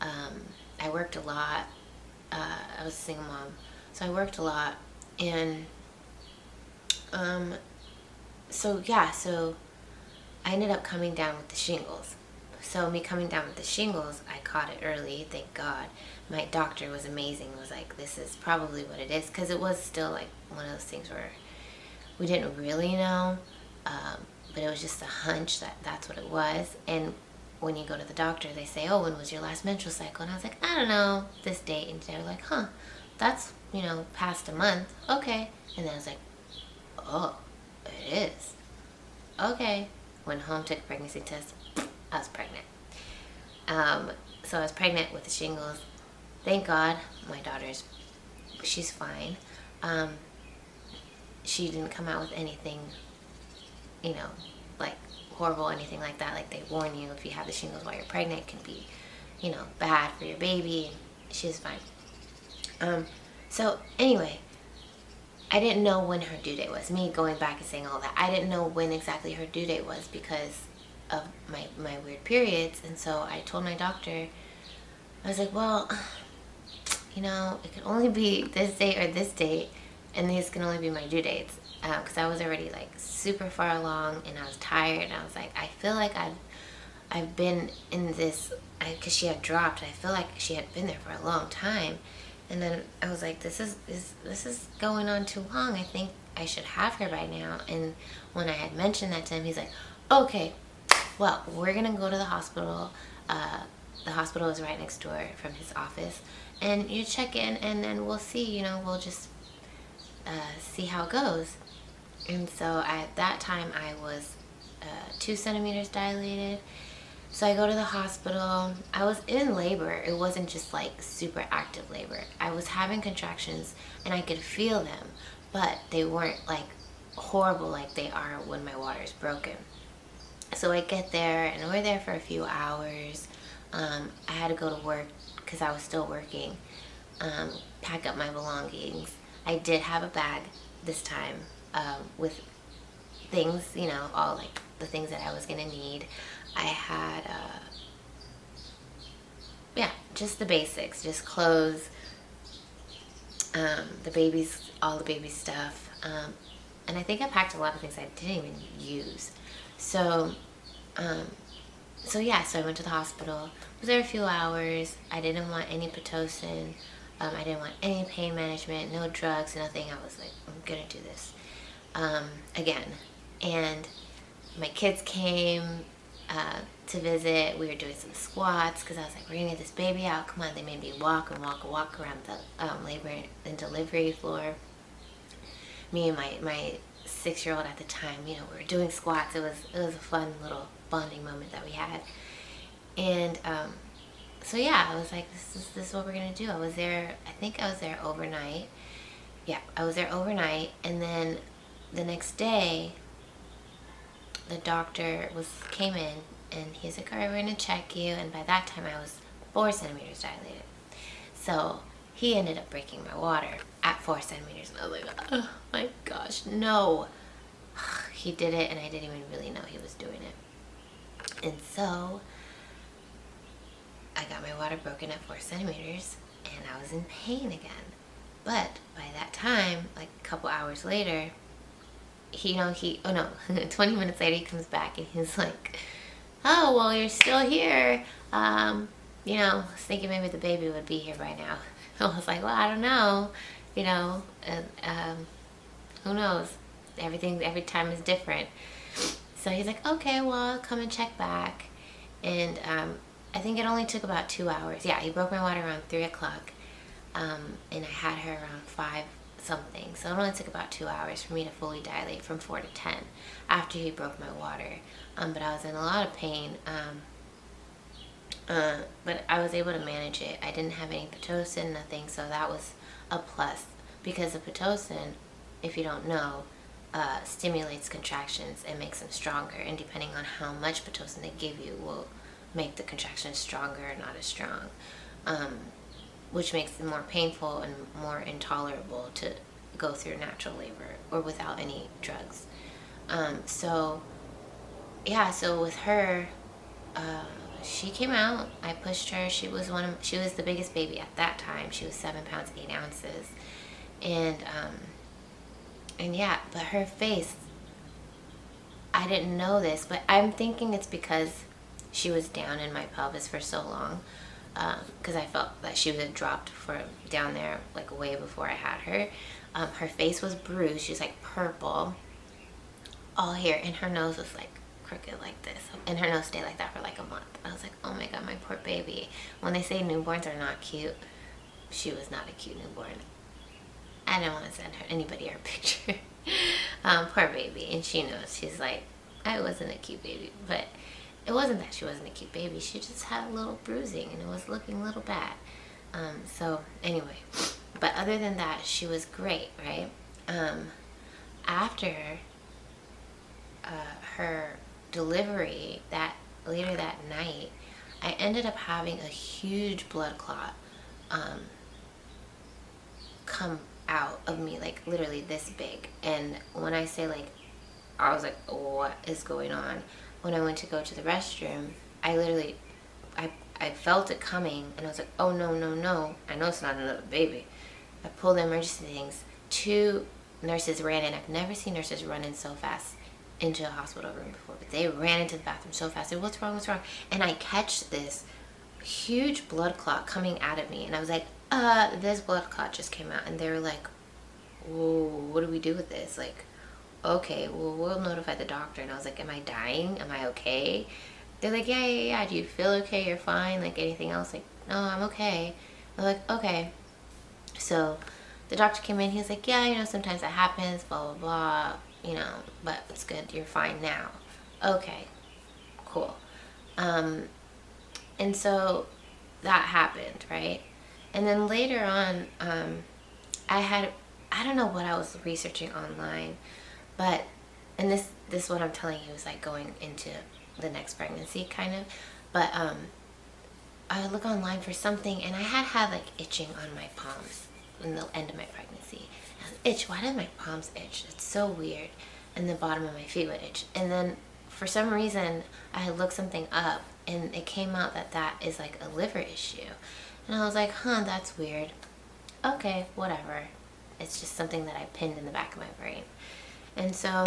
I worked a lot. I was a single mom. So I worked a lot. And so I ended up coming down with the shingles. So me coming down with the shingles, I caught it early, thank God. My doctor was amazing. Was like, this is probably what it is, because it was still like one of those things where we didn't really know, but it was just a hunch that that's what it was. And when you go to the doctor, they say, oh, when was your last menstrual cycle? And I was like, I don't know, this date. And they were like, huh, that's, you know, past a month. Okay. And then I was like, oh, it is. Okay. Went home, took a pregnancy test. I was pregnant. So I was pregnant with the shingles. Thank God, my daughter's, she's fine. She didn't come out with anything, you know, like horrible, anything like that. Like they warn you, if you have the shingles while you're pregnant, it can be, you know, bad for your baby. She's fine. So anyway, I didn't know when her due date was. Me going back and saying all that, I didn't know when exactly her due date was because of my weird periods. And so I told my doctor, I was like, well, you know, it could only be this date or this date, and these can only be my due dates, because I was already like super far along and I was tired, and I was like, I feel like I've been in this, because she had dropped, I feel like she had been there for a long time. And then I was like, this is going on too long. I think I should have her by now. And when I had mentioned that to him, he's like, okay, well, we're gonna go to the hospital. The hospital is right next door from his office, and you check in, and then we'll see, you know, we'll just see how it goes. And so at that time I was 2 centimeters dilated. So I go to the hospital. I was in labor. It wasn't just like super active labor. I was having contractions and I could feel them, but they weren't like horrible like they are when my water is broken. So I get there, and we're there for a few hours. I had to go to work because I was still working, pack up my belongings. I did have a bag this time with things, you know, all like the things that I was gonna need. I had, just the basics, just clothes, all the baby stuff. And I think I packed a lot of things I didn't even use. So I went to the hospital. Was there a few hours. I didn't want any Pitocin. I didn't want any pain management, no drugs, nothing. I was like, I'm gonna do this again. And my kids came to visit. We were doing some squats because I was like, we're gonna get this baby out. Come on. They made me walk around the labor and delivery floor. Me and my 6-year-old at the time, you know, we were doing squats. It was a fun little bonding moment that we had. And I was like, this is what we're gonna do. I think I was there overnight. Yeah, I was there overnight, and then the next day the doctor came in, and he's like, all right, we're gonna check you. And by that time I was 4 centimeters dilated. So he ended up breaking my water at 4 centimeters, and I was like, oh my gosh, no. He did it, and I didn't even really know he was doing it. And so I got my water broken at 4 centimeters, and I was in pain again. But by that time, like a couple hours later, 20 minutes later, he comes back and he's like, oh, well, you're still here. I was thinking maybe the baby would be here by now. I was like, well, I don't know, who knows? Every time is different. So he's like, okay, well, I'll come and check back. And I think it only took about 2 hours. Yeah, he broke my water around 3 o'clock. and I had her around 5 something. So it only took about 2 hours for me to fully dilate from 4 to 10 after he broke my water. But I was in a lot of pain. But I was able to manage it. I didn't have any Pitocin, nothing, so that was a plus. Because the Pitocin, if you don't know, stimulates contractions and makes them stronger. And depending on how much Pitocin they give you will make the contractions stronger or not as strong. Which makes it more painful and more intolerable to go through natural labor or without any drugs. So with her, she came out. I pushed her. She was the biggest baby at that time. She was 7 pounds 8 ounces, and yeah. But her face, I didn't know this, but I'm thinking it's because she was down in my pelvis for so long. Because I felt that she had dropped for down there like way before I had her. Her face was bruised. She was like purple, all here, and her nose was like crooked like this, and her nose stayed like that for like a month. I was like, oh my god, my poor baby. When they say newborns are not cute, she was not a cute newborn. I didn't want to send anybody her picture. Poor baby, and she knows. She's like, I wasn't a cute baby, but it wasn't that she wasn't a cute baby. She just had a little bruising, and it was looking a little bad. So anyway, but other than that, she was great, right? After her delivery later that night, I ended up having a huge blood clot come out of me, like literally this big. And when I say like, I was like, what is going on? When I went to go to the restroom, I felt it coming, and I was like, oh no, no, no, I know it's not another baby. I pulled the emergency things. 2 nurses ran in. I've never seen nurses run in so fast into a hospital room before, but they ran into the bathroom so fast. I said, what's wrong? And I catch this huge blood clot coming out of me, and I was like, this blood clot just came out. And they were like, whoa, what do we do with this? Like, okay, well, we'll notify the doctor. And I was like, am I dying? Am I okay? They're like, yeah. Do you feel okay? You're fine? Like, anything else? Like, no, I'm okay. I'm like, okay. So the doctor came in. He was like, yeah, sometimes that happens, blah, blah, blah, but it's good. You're fine now. Okay, cool. And so that happened, right? And then later on, I don't know what I was researching online, but, and this what I'm telling you is like going into the next pregnancy kind of, but I would look online for something, and I had like itching on my palms in the end of my pregnancy. I was, itch, why did my palms itch? It's so weird. And the bottom of my feet would itch. And then for some reason I had looked something up, and it came out that is like a liver issue. And I was like, that's weird. Okay, whatever. It's just something that I pinned in the back of my brain. And so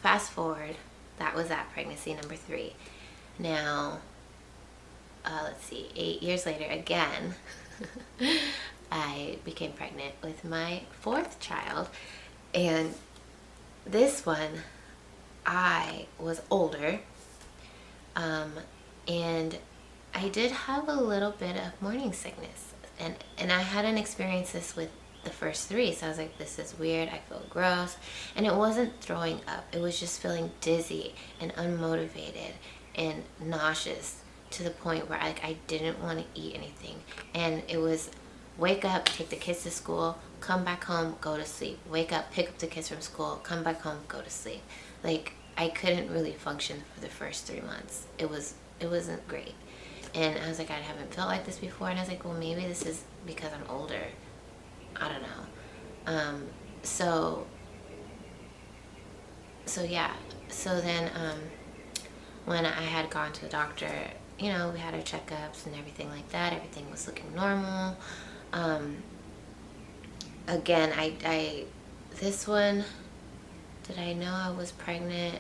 fast forward, that was that pregnancy number 3. Now, let's see, 8 years later, again, I became pregnant with my 4th child. And this one, I was older, and I did have a little bit of morning sickness. And I hadn't experienced this with the first 3, so I was like, this is weird, I feel gross. And it wasn't throwing up, it was just feeling dizzy and unmotivated and nauseous to the point where I didn't want to eat anything. And it was wake up, take the kids to school, come back home, go to sleep. Wake up, pick up the kids from school, come back home, go to sleep. Like, I couldn't really function for the first 3 months. It wasn't great. And I was like, I haven't felt like this before. And I was like, well, maybe this is because I'm older. I don't know. So yeah. So then when I had gone to the doctor, we had our checkups and everything like that. Everything was looking normal. Again, this one, did I know I was pregnant?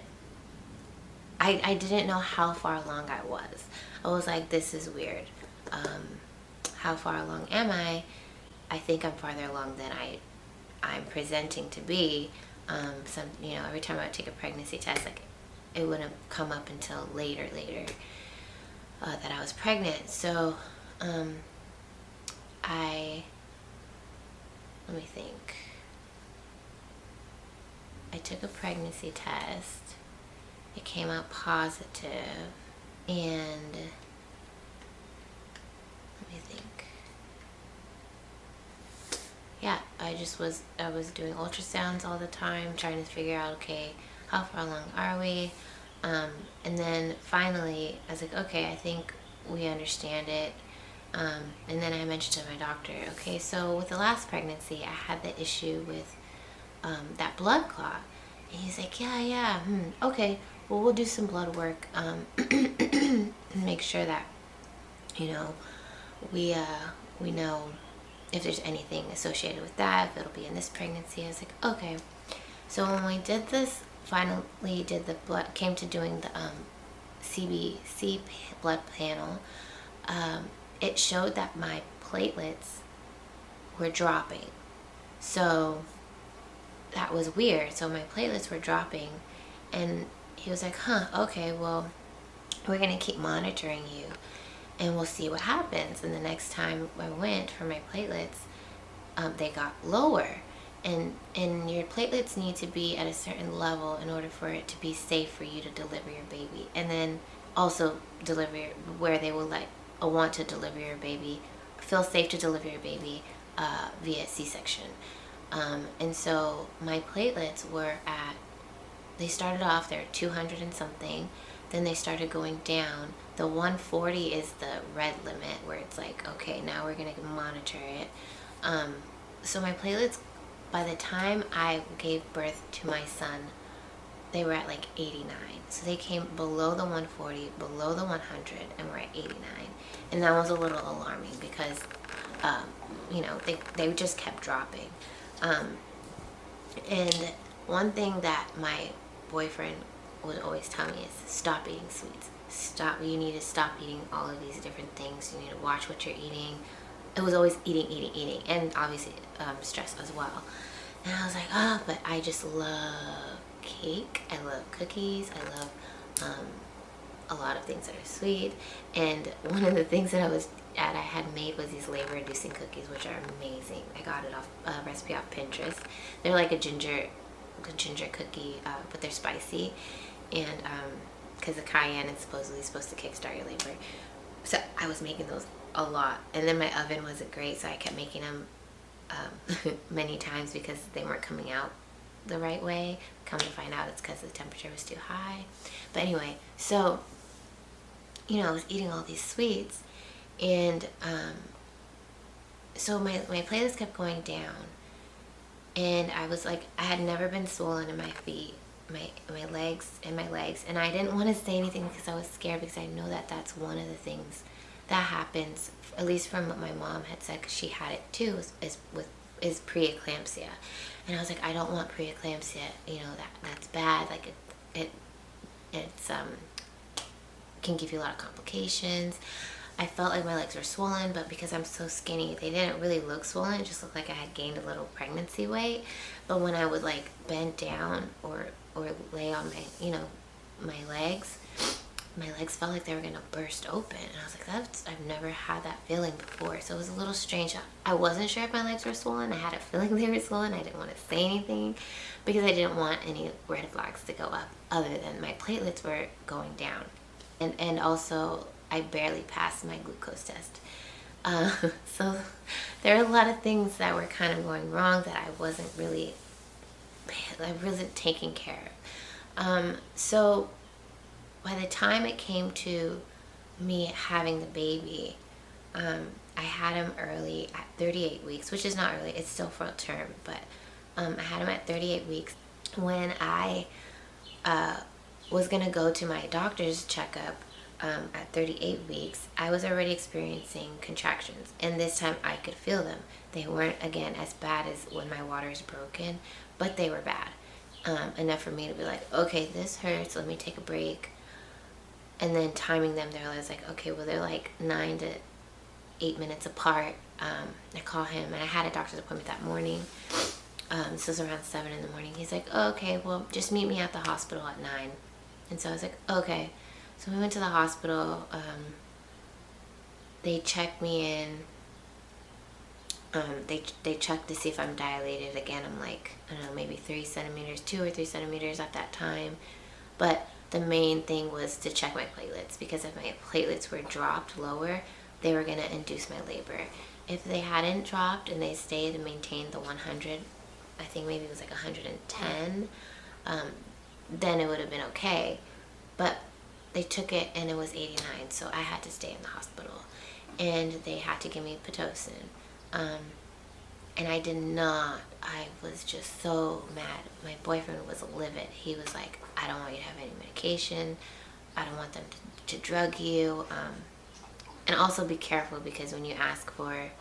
I didn't know how far along I was. I was like, this is weird. How far along am I? I think I'm farther along than I'm presenting to be. Every time I would take a pregnancy test, like, it wouldn't come up until later that I was pregnant. So let me think. I took a pregnancy test. It came out positive, and let me think. Yeah, I was doing ultrasounds all the time, trying to figure out, okay, how far along are we? And then finally, I was like, okay, I think we understand it. And then I mentioned to my doctor, okay, so with the last pregnancy, I had the issue with that blood clot. And he's like, yeah, okay, well, we'll do some blood work and make sure that, you know, we know if there's anything associated with that, if it'll be in this pregnancy. I was like, okay. So when we did this, finally did the blood, came to doing the CBC blood panel, it showed that my platelets were dropping. So that was weird. So my platelets were dropping, and he was like, okay, well, we're going to keep monitoring you and we'll see what happens. And the next time I went for my platelets, they got lower. And your platelets need to be at a certain level in order for it to be safe for you to deliver your baby. And then also deliver where they will want to deliver your baby, feel safe to deliver your baby via C-section. And so my platelets were they started off, they're 200 and something. Then they started going down. The 140 is the red limit, where it's like, okay, now we're going to monitor it. So my platelets, by the time I gave birth to my son, they were at like 89. So they came below the 140, below the 100, and we're at 89. And that was a little alarming because, they just kept dropping. And one thing that my boyfriend would always tell me is stop eating sweets. You need to stop eating all of these different things. You need to watch what you're eating. It was always eating, and obviously stress as well. And I was like, but I just love cake. I love cookies. I love a lot of things that are sweet. And one of the things that I had made was these labor-reducing cookies, which are amazing. I got it off a recipe off Pinterest. They're like a ginger cookie, but they're spicy, and because the cayenne is supposed to kickstart your labor. So I was making those a lot, and then my oven wasn't great, so I kept making them many times because they weren't coming out the right way. Come to find out, it's because the temperature was too high. But anyway, so I was eating all these sweets, and so my platelets kept going down, and I was like, I had never been swollen in my feet, my legs, and I didn't want to say anything because I was scared, because I know that that's one of the things that happens, at least from what my mom had said, because she had it too, is preeclampsia. And I was like, I don't want preeclampsia, that's bad, like it's can give you a lot of complications. I felt like my legs were swollen, but because I'm so skinny, they didn't really look swollen. It just looked like I had gained a little pregnancy weight. But when I would like bend down or lay on my legs felt like they were gonna burst open. And I was like, I've never had that feeling before. So it was a little strange. I wasn't sure if my legs were swollen. I had a feeling they were swollen. I didn't want to say anything because I didn't want any red flags to go up, other than my platelets were going down. And also, I barely passed my glucose test. So there are a lot of things that were kind of going wrong that I wasn't taking care of. So by the time it came to me having the baby, I had him early at 38 weeks, which is not early, it's still full term, but I had him at 38 weeks. When I was going to go to my doctor's checkup at 38 weeks, I was already experiencing contractions, and this time I could feel them. They weren't, again, as bad as when my water is broken, but they were bad. Enough for me to be like, okay, this hurts, let me take a break. And then timing them, I was like, okay, well, they're like 9 to 8 minutes apart. I call him, and I had a doctor's appointment that morning. This was around 7 in the morning. He's like, oh, okay, well, just meet me at the hospital at 9. And so I was like, okay. So we went to the hospital. They checked me in. They checked to see if I'm dilated again. I'm like, I don't know, maybe 3 centimeters, 2 or 3 centimeters at that time. But the main thing was to check my platelets, because if my platelets were dropped lower, they were going to induce my labor. If they hadn't dropped and they stayed and maintained the 100, I think maybe it was like 110, then it would have been okay. But they took it and it was 89, so I had to stay in the hospital. And they had to give me Pitocin. And I did not. I was just so mad. My boyfriend was livid. He was like, I don't want you to have any medication. I don't want them to drug you. And also be careful, because when you ask for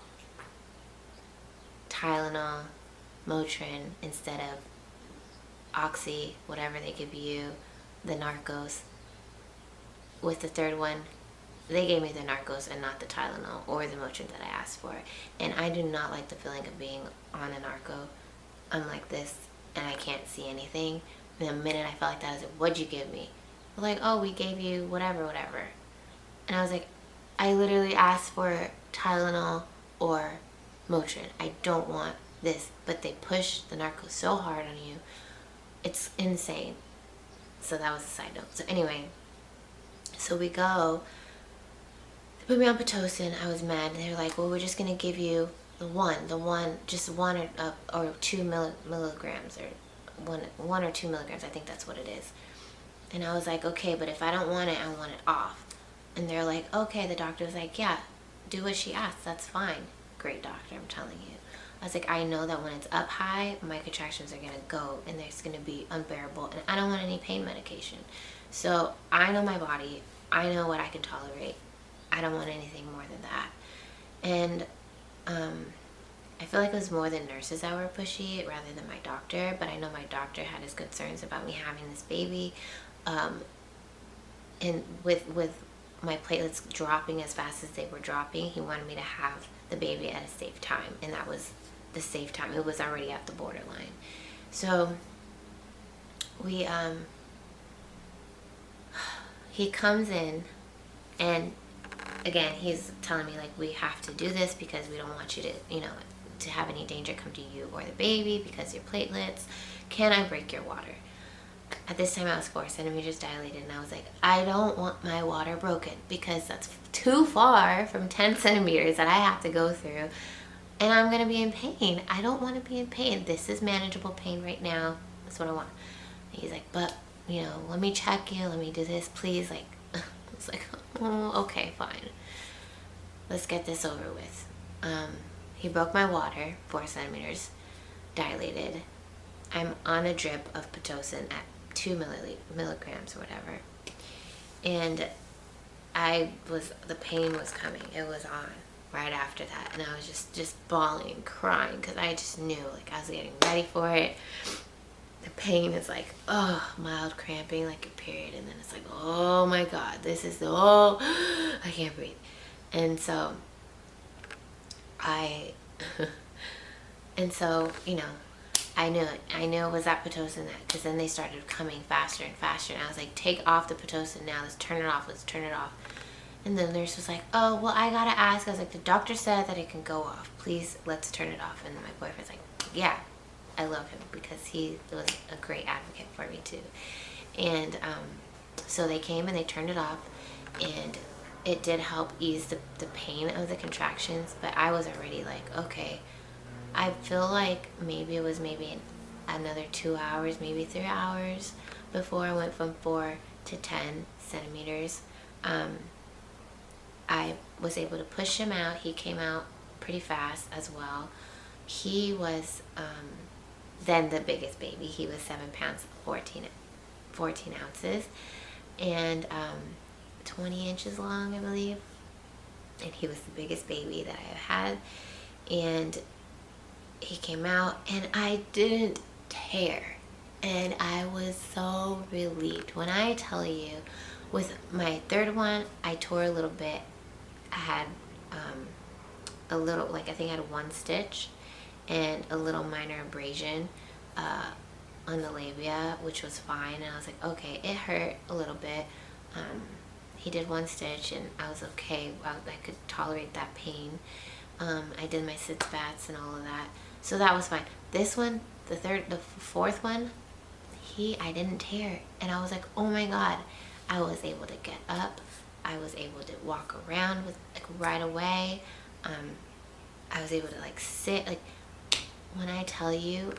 Tylenol, Motrin instead of Oxy, whatever they give you, the Narcos, with the third one, they gave me the Narcos and not the Tylenol or the Motrin that I asked for. And I do not like the feeling of being on a narco. I'm like this and I can't see anything. And the minute I felt like that, I was like, what'd you give me? They're like, oh, we gave you whatever. And I was like, I literally asked for Tylenol or Motrin. I don't want this. But they push the Narcos so hard on you. It's insane. So that was a side note. So anyway, so we go. They put me on Pitocin. I was mad. They were like, well, we're just going to give you just 1 or 2 milligrams, or 1 or 2 milligrams. I think that's what it is. And I was like, okay, but if I don't want it, I want it off. And they're like, okay. The doctor was like, yeah, do what she asks. That's fine. Great doctor, I'm telling you. I was like, I know that when it's up high, my contractions are going to go and it's going to be unbearable. And I don't want any pain medication. So I know my body. I know what I can tolerate. I don't want anything more than that. And I feel like it was more the nurses that were pushy rather than my doctor. But I know my doctor had his concerns about me having this baby. And with my platelets dropping as fast as they were dropping, he wanted me to have the baby at a safe time. And that was the safe time. It was already at the borderline. So we he comes in, and again, he's telling me, like, we have to do this because we don't want you to, to have any danger come to you or the baby because your platelets. Can I break your water? At this time, I was 4 centimeters dilated, and I was like, I don't want my water broken, because that's too far from 10 centimeters that I have to go through, and I'm going to be in pain. I don't want to be in pain. This is manageable pain right now. That's what I want. And he's like, but, let me check you. Let me do this, please. Like, it's like, oh, okay, fine. Let's get this over with. He broke my water, 4 centimeters dilated. I'm on a drip of Pitocin at 2 milligrams or whatever. And the pain was coming. It was on right after that. And I was just bawling and crying, because I just knew, like, I was getting ready for it. The pain is like, oh, mild cramping, like a period. And then it's like, oh my God, I can't breathe. And so I knew it was that Pitocin, because then they started coming faster and faster, and I was like, take off the Pitocin now, let's turn it off. And the nurse was like, oh, well, I gotta ask. I was like, the doctor said that it can go off, please, let's turn it off. And my boyfriend's like, yeah, I love him, because he was a great advocate for me too. And so they came and they turned it off, and it did help ease the pain of the contractions, but I was already like, okay, I feel like maybe it was another 2 hours, maybe 3 hours before I went from 4 to 10 centimeters. I was able to push him out. He came out pretty fast as well. He was then the biggest baby. He was 7 pounds, 14 ounces, and 20 inches long, I believe. And he was the biggest baby that I have had. And he came out, and I didn't tear, and I was so relieved. When I tell you, with my third one, I tore a little bit. I had a little, like, I think I had 1 stitch and a little minor abrasion on the labia, which was fine. And I was like, okay, it hurt a little bit. He did 1 stitch, and I was okay. I could tolerate that pain. I did my sitz baths and all of that. So that was fine. This one, the fourth one, I didn't tear. And I was like, oh my God. I was able to get up. I was able to walk around with right away. I was able to sit. When I tell you,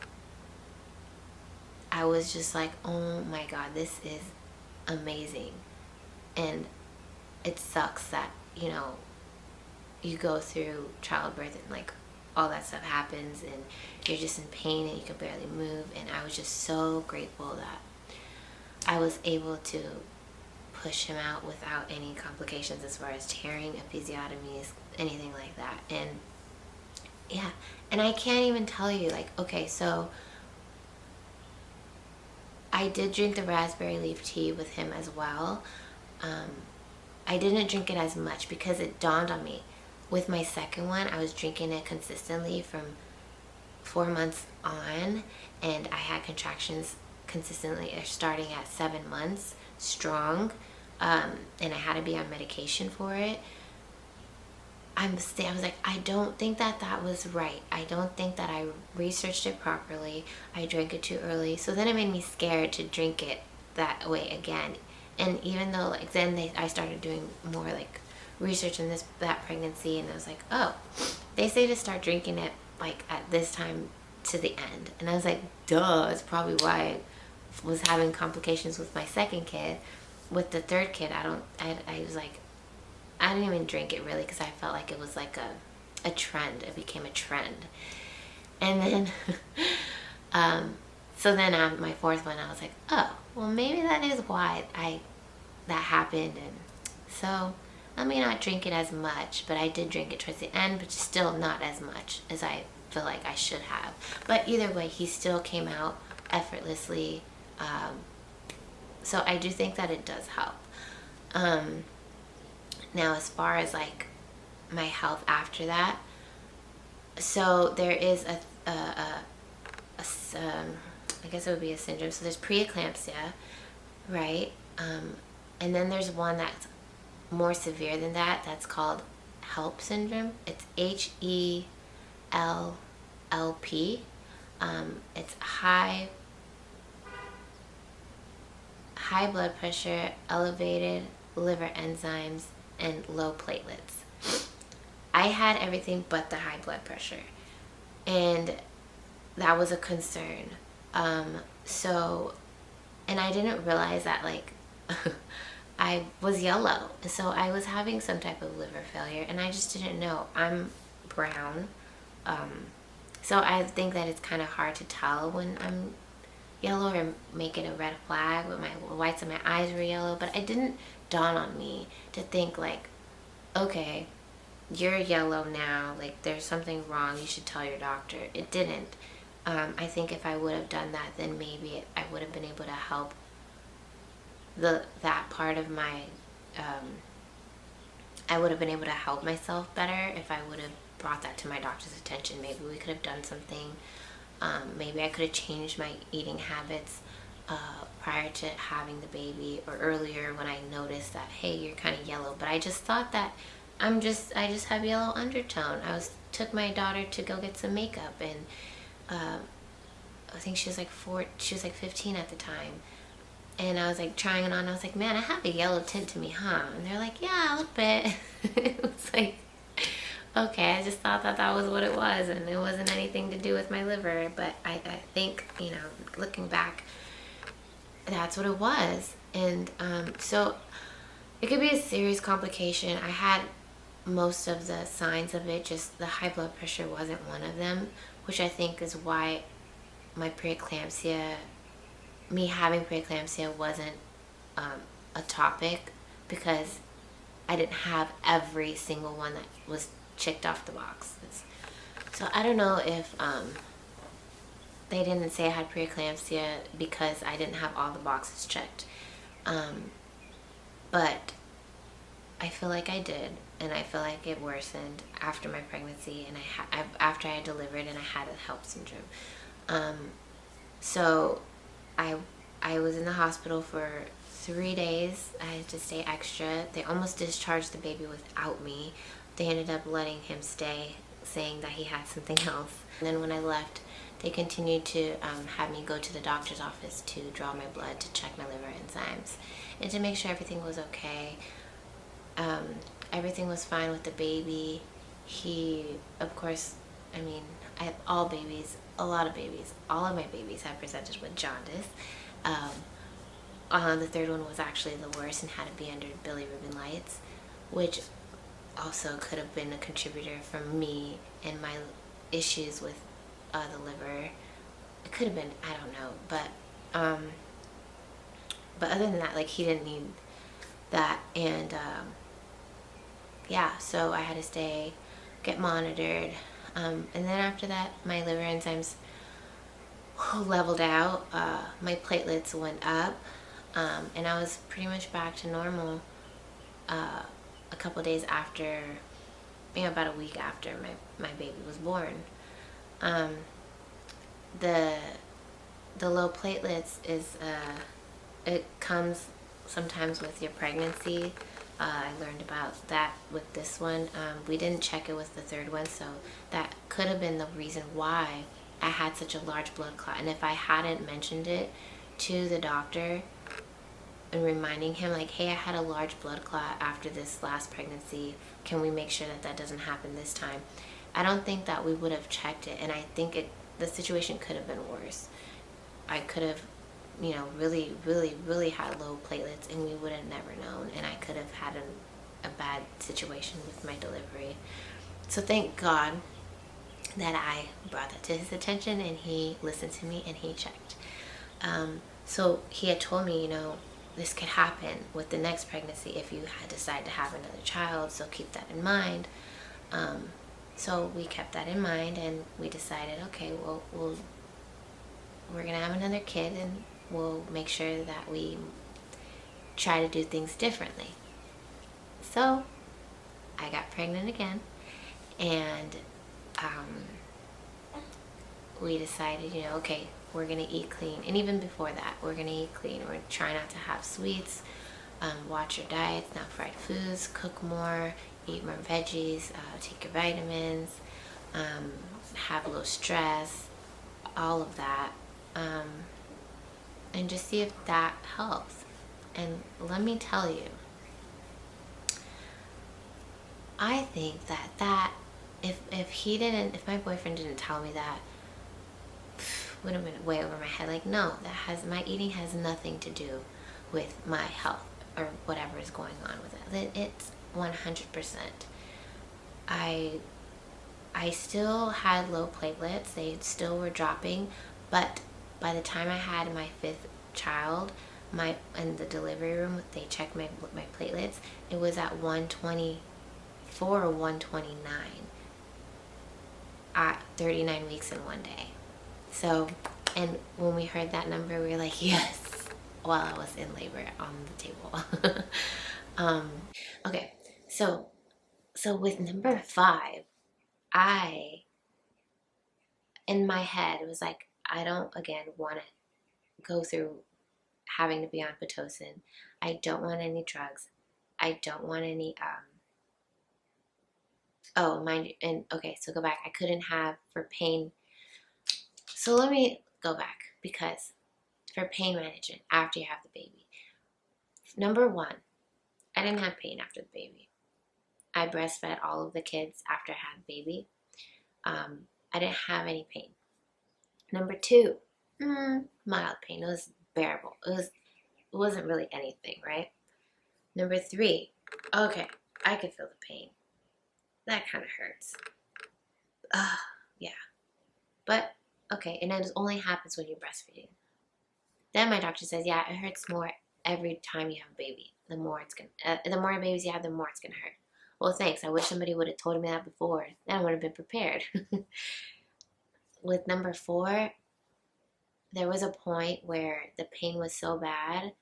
I was just like, oh my God, this is amazing. And it sucks that, you go through childbirth and all that stuff happens and you're just in pain and you can barely move. And I was just so grateful that I was able to push him out without any complications as far as tearing, episiotomies, anything like that. And yeah, and I can't even tell you, okay, so I did drink the raspberry leaf tea with him as well. I didn't drink it as much because it dawned on me. With my second one, I was drinking it consistently from 4 months on, and I had contractions consistently starting at 7 months strong, and I had to be on medication for it. I was like, I don't think that was right. I don't think that I researched it properly. I drank it too early. So then it made me scared to drink it that way again. And even though I started doing more research in that pregnancy, and I was like, oh, they say to start drinking it at this time to the end. And I was like, duh, it's probably why I was having complications with my second kid. With the third kid, I was like, I didn't even drink it really because I felt like it was a trend. It became a trend. And then, so then on my fourth one, I was like, oh, well, maybe that is why that happened. And so I may not drink it as much, but I did drink it towards the end, but still not as much as I feel like I should have. But either way, he still came out effortlessly. So I do think that it does help. Now, as far as my health after that, so there is I guess it would be a syndrome. So there's preeclampsia, right? And then there's one that's more severe than that. That's called HELP syndrome. It's HELLP. It's high blood pressure, elevated liver enzymes, and low platelets. I had everything but the high blood pressure, and that was a concern. And I didn't realize that I was yellow, so I was having some type of liver failure, and I just didn't know. I'm brown, so I think that it's kind of hard to tell when I'm yellow or make it a red flag. But my whites of my eyes were yellow, but it didn't dawn on me to think okay, you're yellow now, there's something wrong, you should tell your doctor. It didn't. I think if I would have done that, then maybe I would have been able to help that part of my I would have been able to help myself better if I would have brought that to my doctor's attention. Maybe we could have done something. Maybe I could have changed my eating habits prior to having the baby, or earlier when I noticed that, hey, you're kind of yellow. But I just thought that I just have yellow undertone. Took my daughter to go get some makeup, and I think she was she was 15 at the time. And I was trying it on. I was like, man, I have a yellow tint to me, huh? And they're like, yeah, a little bit. It was okay, I just thought that was what it was, and it wasn't anything to do with my liver. But I think, looking back, that's what it was. And so it could be a serious complication. I had most of the signs of it, just the high blood pressure wasn't one of them, which I think is why me having preeclampsia wasn't a topic, because I didn't have every single one that was checked off the box. So I don't know if they didn't say I had preeclampsia because I didn't have all the boxes checked, but I feel like I did, and I feel like it worsened after my pregnancy, and after I delivered, and I had a HELP syndrome. So I was in the hospital for 3 days. I had to stay extra. They almost discharged the baby without me. They ended up letting him stay saying that he had something else. And then when I left, they continued to have me go to the doctor's office to draw my blood to check my liver enzymes and to make sure everything was okay. Everything was fine with the baby. He, of course, I mean, I have all babies, a lot of babies, all of my babies have presented with jaundice. The third one was actually the worst and had to be under bilirubin lights, which also could have been a contributor from me and my issues with the liver. It could have been, I don't know, but other than that, like, he didn't need that. And yeah, so I had to get monitored, and then after that, my liver enzymes leveled out. My platelets went up, and I was pretty much back to normal a couple days after, about a week after my baby was born. The low platelets is it comes sometimes with your pregnancy. I learned about that with this one. We didn't check it with the third one, so that could have been the reason why I had such a large blood clot. And if I hadn't mentioned it to the doctor and reminding him, like, hey, I had a large blood clot after this last pregnancy, can we make sure that that doesn't happen this time? I don't think that we would have checked it, and I think the situation could have been worse. I could have, really, really, really had low platelets, and we would have never known, and I could have had a bad situation with my delivery. So thank God that I brought that to his attention, and he listened to me, and he checked. So he had told me, this could happen with the next pregnancy if you decide to have another child, so keep that in mind. So we kept that in mind, and we decided, okay, well, we're gonna have another kid, and we'll make sure that we try to do things differently. So I got pregnant again, and we decided, okay, we're gonna eat clean. And even before that, we're gonna eat clean. We're trying not to have sweets, watch your diets, not fried foods, cook more, eat more veggies, take your vitamins, have low stress, all of that, and just see if that helps. And let me tell you, I think that if my boyfriend didn't tell me that, would have been way over my head. Like, no, my eating has nothing to do with my health or whatever is going on with it. It's 100%. I still had low platelets. They still were dropping, but by the time I had my fifth child, in the delivery room, they checked my platelets. It was at 124 or 129 at 39 weeks in one day. So, and when we heard that number, we were like, yes, while I was in labor on the table. Okay, so with number 5, in my head, it was like, I don't, again, want to go through having to be on Pitocin. I don't want any drugs. I don't want any, mind you, and okay, so go back. I couldn't have for pain. So let me go back, because for pain management after you have the baby, number 1, I didn't have pain after the baby. I breastfed all of the kids after I had the baby. I didn't have any pain. Number 2, mild pain. It was bearable. It wasn't really anything, right? Number 3, okay, I could feel the pain. That kind of hurts. Yeah. But, okay, and it only happens when you're breastfeeding. Then my doctor says, yeah, it hurts more every time you have a baby. The more babies you have, the more it's gonna hurt. Well, thanks. I wish somebody would have told me that before. Then I would have been prepared. With number 4, there was a point where the pain was so bad,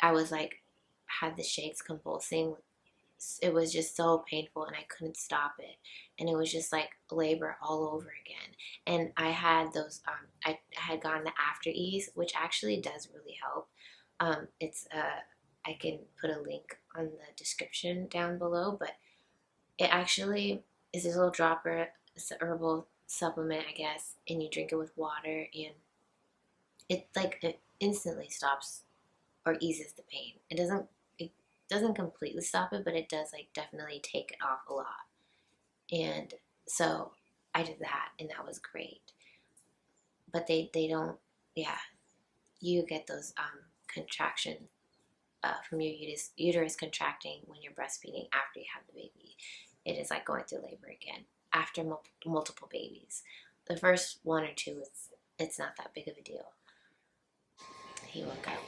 I was like, had the shakes, convulsing. It was just so painful, and I couldn't stop it. And it was just like labor all over again. And I had those, I had gotten the after ease, which actually does really help. I can put a link on the description down below, but it actually is this little dropper. it's a herbal supplement, I guess, and you drink it with water, and it instantly stops or eases the pain. It doesn't completely stop it, but it does like definitely take it off a lot. And so I did that, and that was great. But they don't, yeah, you get those contractions from your uterus contracting when you're breastfeeding after you have the baby. It is like going through labor again after multiple babies. The first one or two, it's not that big of a deal. He woke up.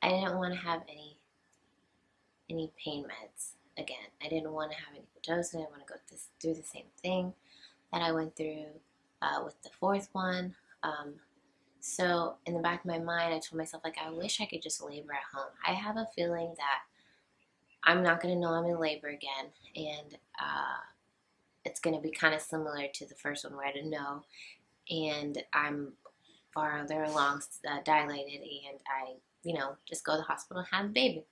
I didn't want to have any pain meds again. I didn't want to have any Pitocin. I didn't want to go through the same thing that I went through with the fourth one. So in the back of my mind, I told myself, like, I wish I could just labor at home. I have a feeling that I'm not going to know I'm in labor again, and it's going to be kind of similar to the first one where I didn't know, and I'm farther along dilated, and I, just go to the hospital and have a baby.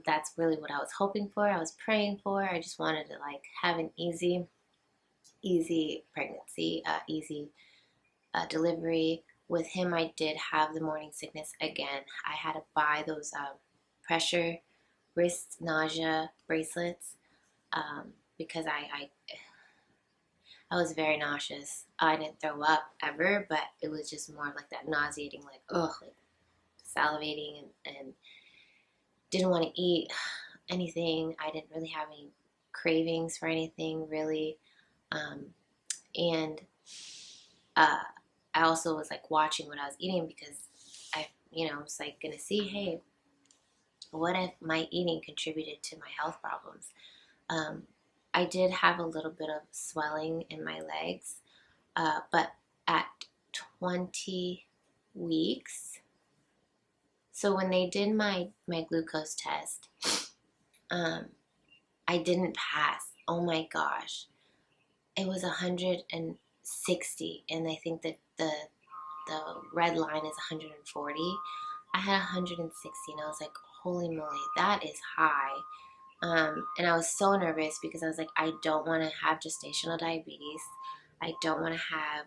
That's really what I was hoping for. I was praying for. I just wanted to like have an easy pregnancy, easy delivery. With him, I did have the morning sickness again. I had to buy those pressure wrist nausea bracelets because I was very nauseous. I didn't throw up ever, but it was just more like that nauseating, like salivating and didn't want to eat anything. I didn't really have any cravings for anything really, and I also was like watching what I was eating because I was like gonna see, hey, what if my eating contributed to my health problems? I did have a little bit of swelling in my legs, but at 20 weeks, so when they did my glucose test, I didn't pass. Oh my gosh. It was 160, and I think that the red line is 140. I had 160, and I was like, holy moly, that is high. And I was so nervous because I was like, I don't want to have gestational diabetes. I don't want to have,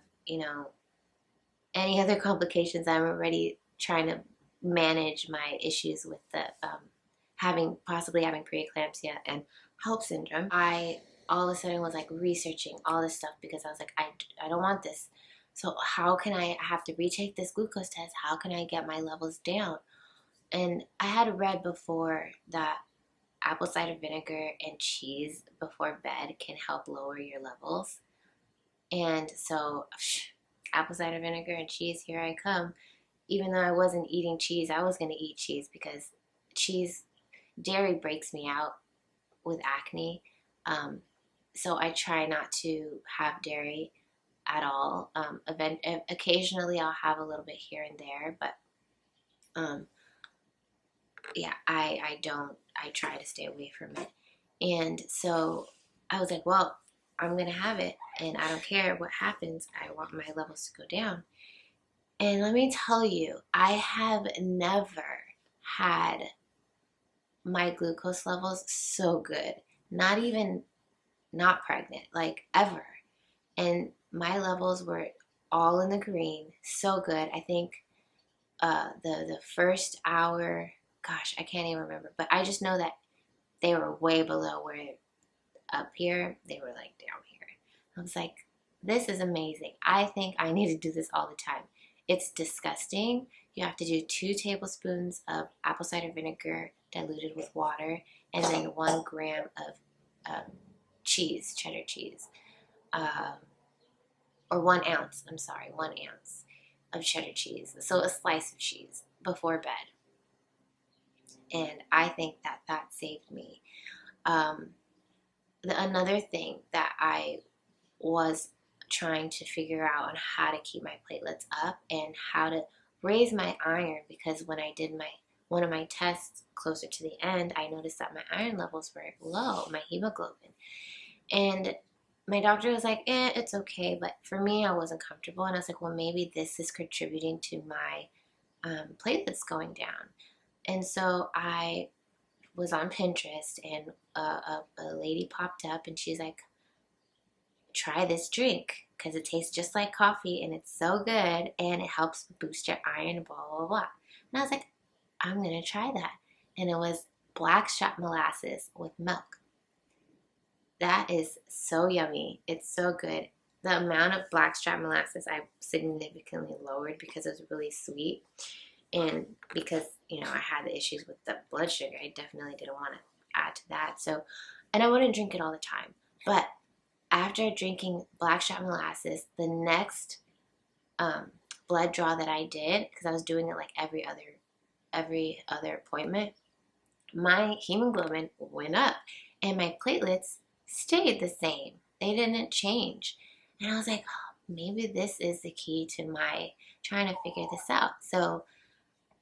any other complications. I'm already trying to manage my issues with the possibly having preeclampsia and HELLP syndrome. I all of a sudden was like researching all this stuff because I was like, I don't want this. So how can I have to retake this glucose test? How can I get my levels down? And I had read before that apple cider vinegar and cheese before bed can help lower your levels. And so apple cider vinegar and cheese, here I come. Even though I wasn't eating cheese, I was going to eat cheese because dairy breaks me out with acne. So I try not to have dairy at all. Occasionally I'll have a little bit here and there, but I try to stay away from it. And so I was like, well, I'm going to have it, and I don't care what happens. I want my levels to go down. And let me tell you, I have never had my glucose levels so good. Not even not pregnant, like ever. And my levels were all in the green, so good. I think the first hour, gosh, I can't even remember, but I just know that they were way below where up here, they were like down here. I was like, this is amazing. I think I need to do this all the time. It's disgusting. You have to do 2 tablespoons of apple cider vinegar diluted with water, and then 1 gram of cheese, cheddar cheese, or 1 ounce, 1 ounce of cheddar cheese. So a slice of cheese before bed. And I think that saved me. Another thing that I was trying to figure out on how to keep my platelets up and how to raise my iron, because when I did one of my tests closer to the end, I noticed that my iron levels were low, my hemoglobin. And my doctor was like, it's okay. But for me, I wasn't comfortable. And I was like, well, maybe this is contributing to my platelets going down. And so I was on Pinterest, and a lady popped up, and she's like, try this drink because it tastes just like coffee and it's so good and it helps boost your iron, blah, blah, blah. And I was like, I'm going to try that. And it was blackstrap molasses with milk. That is so yummy. It's so good. The amount of blackstrap molasses I significantly lowered because it was really sweet. And because, you know, I had the issues with the blood sugar, I definitely didn't want to add to that. So, and I wouldn't drink it all the time. But after drinking blackstrap molasses, the next blood draw that I did, because I was doing it like every other appointment, my hemoglobin went up and my platelets stayed the same. They didn't change. And I was like, oh, maybe this is the key to my trying to figure this out. So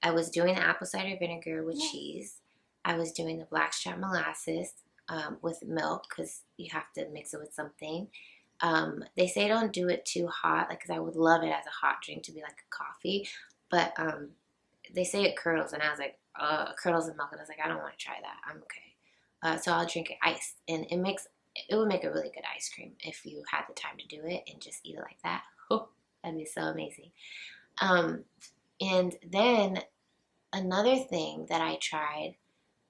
I was doing the apple cider vinegar with cheese. I was doing the blackstrap molasses with milk because you have to mix it with something. They say don't do it too hot, like, because I would love it as a hot drink to be like a coffee, but they say it curdles, and I was like, curdles and milk, and I was like, I don't want to try that. I'm okay. So I'll drink it iced, and it would make a really good ice cream if you had the time to do it and just eat it like that. Oh, that'd be so amazing. And then another thing that I tried,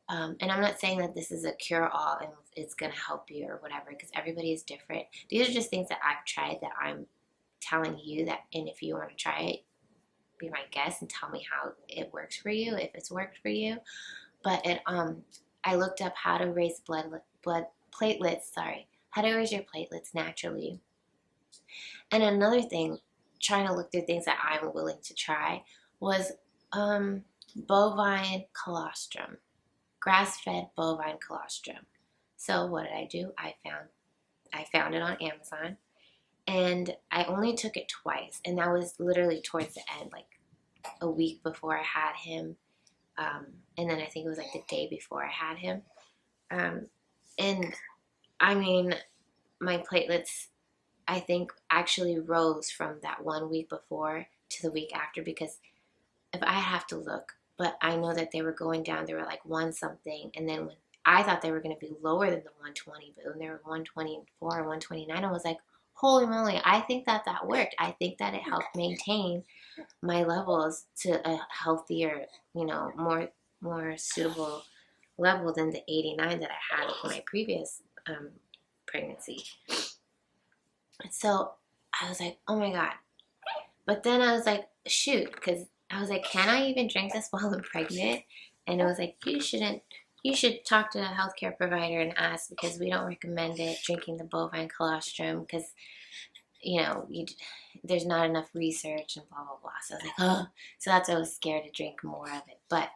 and I'm not saying that this is a cure-all and it's going to help you or whatever, because everybody is different. These are just things that I've tried that I'm telling you that, and if you want to try it, be my guest and tell me how it works for you, if it's worked for you. But I looked up how to raise how to raise your platelets naturally. And another thing, trying to look through things that I'm willing to try, was bovine colostrum. Grass-fed bovine colostrum. So what did I do? I found it on Amazon, and I only took it twice, and that was literally towards the end, like a week before I had him, and then I think it was like the day before I had him, and I mean, my platelets, I think, actually rose from that 1 week before to the week after, because if I have to look, but I know that they were going down. They were like 1 something, and then when I thought they were going to be lower than the 120, but when they were 124 or 129, I was like, holy moly, I think that worked. I think that it helped maintain my levels to a healthier, you know, more suitable level than the 89 that I had with my previous pregnancy. So I was like, oh my God. But then I was like, shoot, because I was like, can I even drink this while I'm pregnant? And it was like, you should talk to a healthcare provider and ask, because we don't recommend it, drinking the bovine colostrum, because, you know, there's not enough research and blah, blah, blah. So I was like, oh. So that's why I was scared to drink more of it. But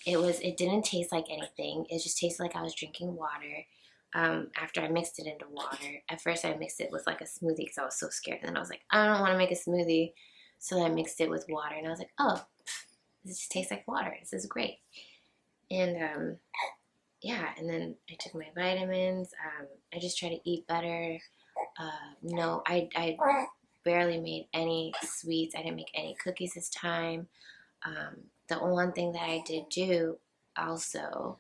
it didn't taste like anything. It just tasted like I was drinking water. After I mixed it into water. At first I mixed it with like a smoothie because I was so scared. And then I was like, I don't want to make a smoothie. So I mixed it with water, and I was like, oh, this just tastes like water. This is great. And yeah, and then I took my vitamins. I just tried to eat better. No, I barely made any sweets. I didn't make any cookies this time. The one thing that I did do also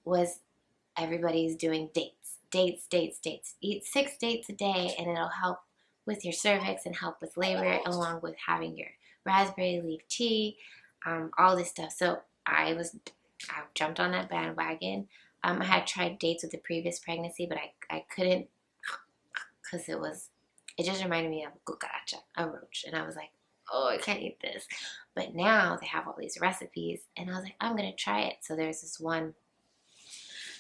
was, everybody's doing dates. Eat 6 dates a day, and it'll help with your cervix and help with labor, along with having your raspberry leaf tea, all this stuff. So I jumped on that bandwagon. I had tried dates with the previous pregnancy, but I couldn't, because it just reminded me of cucaracha, a roach, and I was like, oh, I can't eat this. But now they have all these recipes, and I was like, I'm gonna try it. So there's this one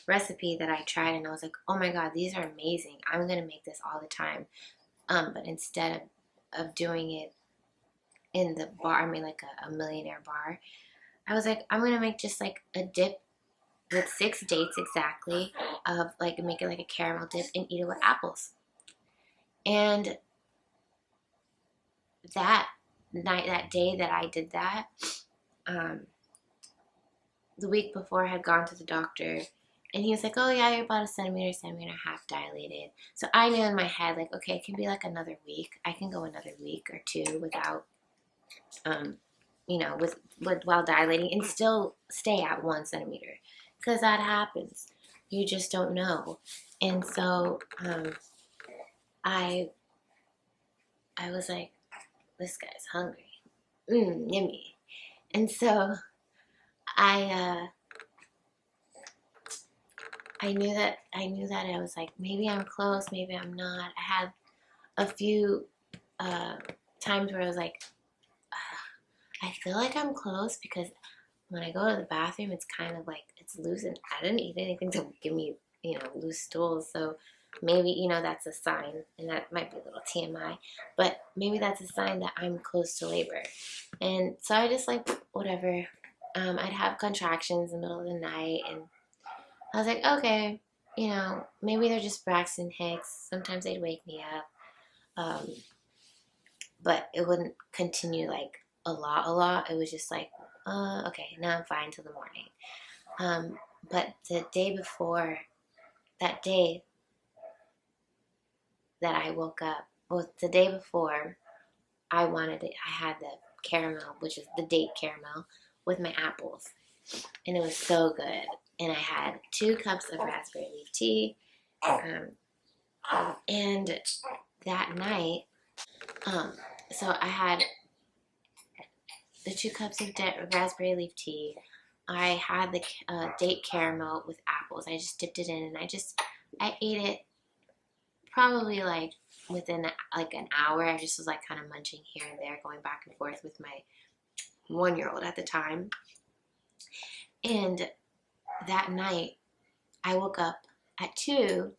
recipe that I tried, and I was like, oh my God, these are amazing. I'm gonna make this all the time. But instead of doing it in the bar, I made like a millionaire bar. I was like, I'm gonna make just like a dip with 6 dates exactly, of like, make it like a caramel dip and eat it with apples. And that day that I did that, the week before I had gone to the doctor, and he was like, oh yeah, you're about a centimeter and a half dilated. So I knew in my head, like, okay, it can be like another week. I can go another week or 2 without while dilating and still stay at 1 centimeter, because that happens. You just don't know. And so I was like, this guy's hungry. Yummy. And so I I knew that I was like, maybe I'm close, maybe I'm not. I had a few times where I was like, I feel like I'm close, because when I go to the bathroom, it's kind of like it's loose, and I didn't eat anything to give me, loose stools. So maybe, that's a sign, and that might be a little TMI, but maybe that's a sign that I'm close to labor. And so I just like, whatever. I'd have contractions in the middle of the night, and I was like, okay, maybe they're just Braxton Hicks. Sometimes they'd wake me up. But it wouldn't continue like a lot. It was just like, okay, now I'm fine till the morning. But the day before, that day that I woke up, well, the day before, I had the caramel, which is the date caramel, with my apples. And it was so good. And I had 2 cups of raspberry leaf tea. And that night, so I had the 2 cups of raspberry leaf tea. I had the date caramel with apples. I just dipped it in, and I ate it probably like within like an hour. I just was like kind of munching here and there, going back and forth with my 1-year-old at the time. And that night, I woke up at 2, and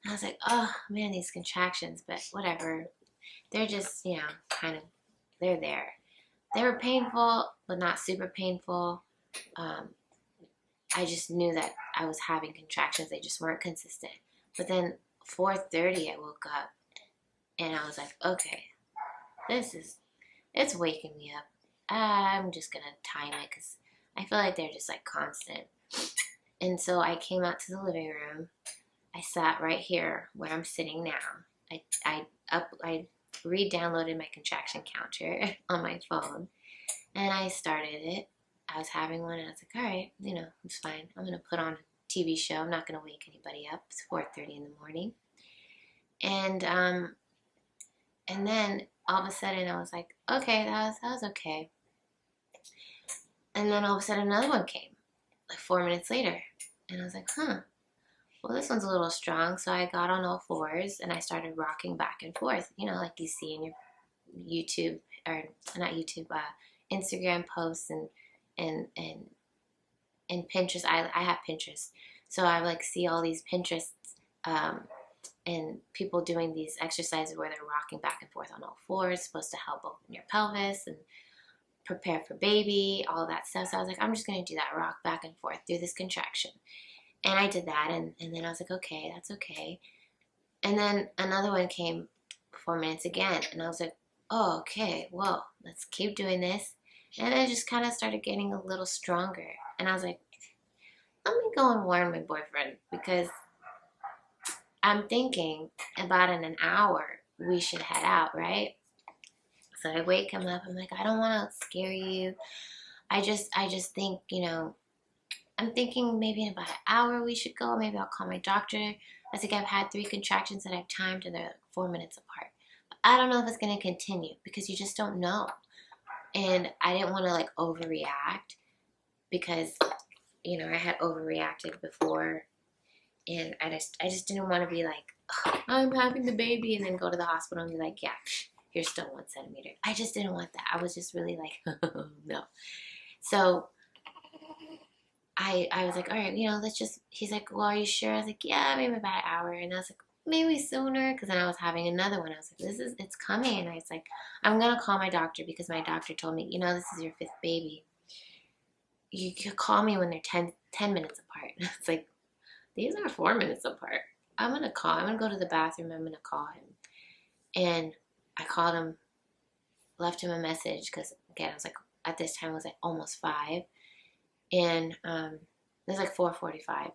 I was like, oh man, these contractions, but whatever. They're just, they're there. They were painful, but not super painful. I just knew that I was having contractions. They just weren't consistent. But then 4:30, I woke up, and I was like, okay, it's waking me up. I'm just going to time it, because I feel like they're just like constant. And so I came out to the living room. I sat right here where I'm sitting now. I re-downloaded my contraction counter on my phone, and I started it. I was having one, and I was like, all right, it's fine. I'm going to put on a TV show. I'm not going to wake anybody up. It's 4:30 in the morning. And then all of a sudden I was like, okay, that was okay. And then all of a sudden another one came, like 4 minutes later. And I was like, well, this one's a little strong. So I got on all fours, and I started rocking back and forth, like you see in your YouTube, or not YouTube, Instagram posts and Pinterest. I have Pinterest. So I like see all these Pinterests, and people doing these exercises where they're rocking back and forth on all fours, supposed to help open your pelvis and prepare for baby, all that stuff. So I was like, I'm just going to do that, rock back and forth through this contraction. And I did that, and then I was like, okay, that's okay. And then another one came 4 minutes again, and I was like, oh, okay, well, let's keep doing this. And I just kind of started getting a little stronger. And I was like, let me go and warn my boyfriend, because I'm thinking about in an hour we should head out, right? So I wake him up. I'm like, I don't want to scare you. I just think, I'm thinking maybe in about an hour we should go. Maybe I'll call my doctor. I think I've had 3 contractions that I've timed, and they're 4 minutes apart. But I don't know if it's going to continue, because you just don't know. And I didn't want to like overreact, because, I had overreacted before, and I just didn't want to be like, oh, I'm having the baby, and then go to the hospital and be like, yeah, you're still 1 centimeter. I just didn't want that. I was just really like, no. So I was like, all right, he's like, well, are you sure? I was like, yeah, maybe about an hour. And I was like, maybe sooner, because then I was having another one. I was like, it's coming. And I was like, I'm going to call my doctor, because my doctor told me, this is your 5th baby. You could call me when they're 10 minutes apart. And it's like, these are 4 minutes apart. I'm going to go to the bathroom. I'm going to call him. And I called him, left him a message, because, again, I was like, at this time, it was like almost 5. And it was like 4:45.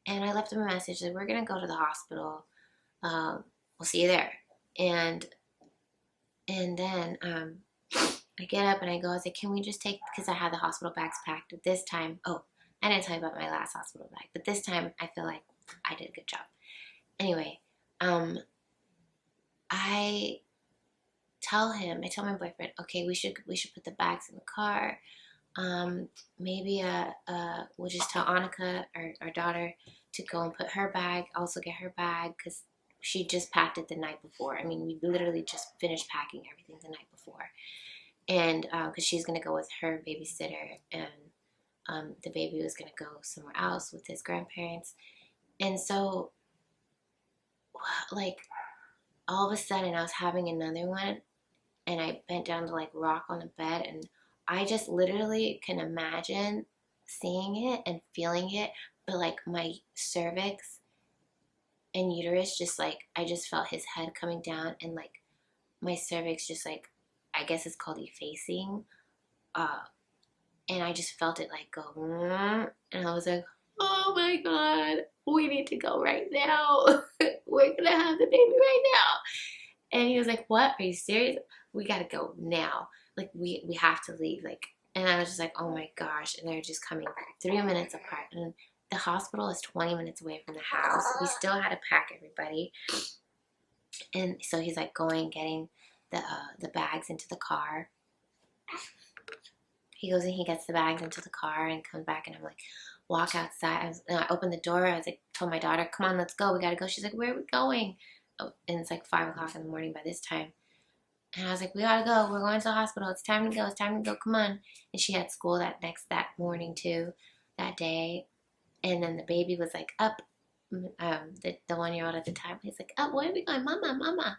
And I left him a message that we're going to go to the hospital. We'll see you there. And then I get up and I go, I was like, can we just take, because I had the hospital bags packed at this time. Oh, I didn't tell you about my last hospital bag, but this time I feel like I did a good job. Anyway, I I tell my boyfriend, okay, we should put the bags in the car. Maybe we'll just tell Annika, our daughter, to go and put her bag, also get her bag, because she just packed it the night before. I mean, we literally just finished packing everything the night before. And because she's going to go with her babysitter, and the baby was going to go somewhere else with his grandparents. And so, like, all of a sudden I was having another one, and I bent down to like rock on the bed, and I just literally can imagine seeing it and feeling it, but like my cervix and uterus just like, I just felt his head coming down, and like my cervix just like, I guess it's called effacing, and I just felt it like go, and I was like, oh my God, we need to go right now. We're gonna have the baby right now. And he was like, what? Are you serious? We gotta go now. Like, we have to leave. Like, and I was just like, oh my gosh. And they're just coming 3 minutes apart. And the hospital is 20 minutes away from the house. We still had to pack everybody. And so he's like going, getting the bags into the car. He goes and he gets the bags into the car and comes back, and I'm like, walk outside. I opened the door. I was like, told my daughter, come on, let's go. We gotta go. She's like, where are we going? Oh, and it's like 5 o'clock in the morning by this time. And I was like, we gotta go. We're going to the hospital. It's time to go. It's time to go. Come on. And she had school that morning too, that day. And then the baby was like up. The 1-year-old at the time. He's like, up. Where are we going, Mama, Mama?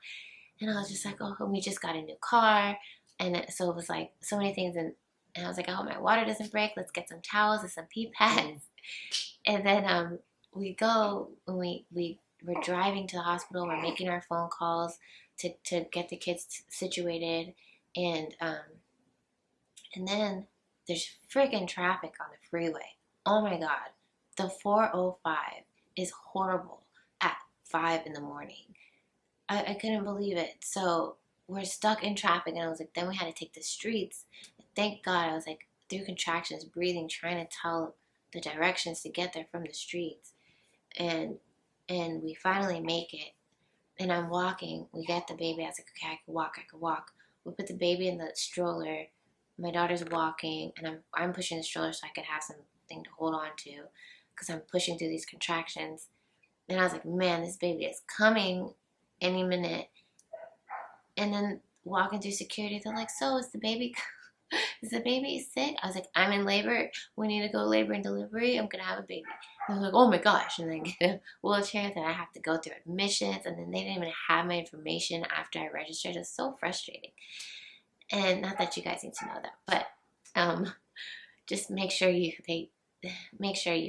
And I was just like, oh, we just got a new car. And so it was like so many things. And I was like, I hope my water doesn't break. Let's get some towels and some pee pads. And then we go, and we're driving to the hospital. We're making our phone calls to get the kids situated. And then there's freaking traffic on the freeway. Oh my God. The 405 is horrible at 5 in the morning. I couldn't believe it. So we're stuck in traffic, and I was like, then we had to take the streets. Thank God, I was like, through contractions, breathing, trying to tell the directions to get there from the streets. And we finally make it. And I'm walking. We get the baby. I was like, okay, I can walk. We put the baby in the stroller. My daughter's walking, and I'm pushing the stroller so I could have something to hold on to, because I'm pushing through these contractions. And I was like, man, this baby is coming any minute. And then walking through security, they're like, so is the baby sick? I was like, I'm in labor. We need to go labor and delivery. I'm going to have a baby. And they're like, oh my gosh. And then get a wheelchair. Then I have to go through admissions. And then they didn't even have my information after I registered. It was so frustrating. And not that you guys need to know that, but just make sure you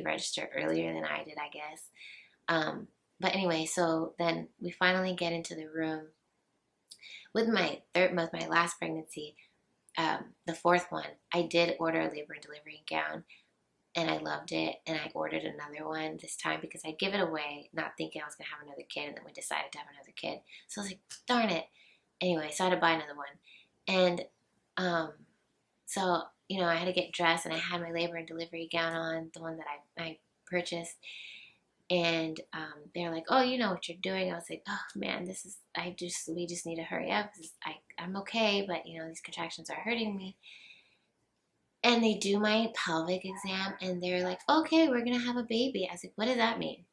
register earlier than I did, I guess. But anyway, so then we finally get into the room. With my last pregnancy, the fourth one, I did order a labor and delivery gown, and I loved it. And I ordered another one this time because I'd give it away, not thinking I was going to have another kid, and then we decided to have another kid. So I was like, darn it. Anyway, so I had to buy another one. And so, I had to get dressed, and I had my labor and delivery gown on, the one that I purchased. And they're like, oh, you know what you're doing. I was like, oh man, we just need to hurry up. I'm okay, but these contractions are hurting me. And they do my pelvic exam, and they're like, okay, we're gonna have a baby. I was like, what does that mean?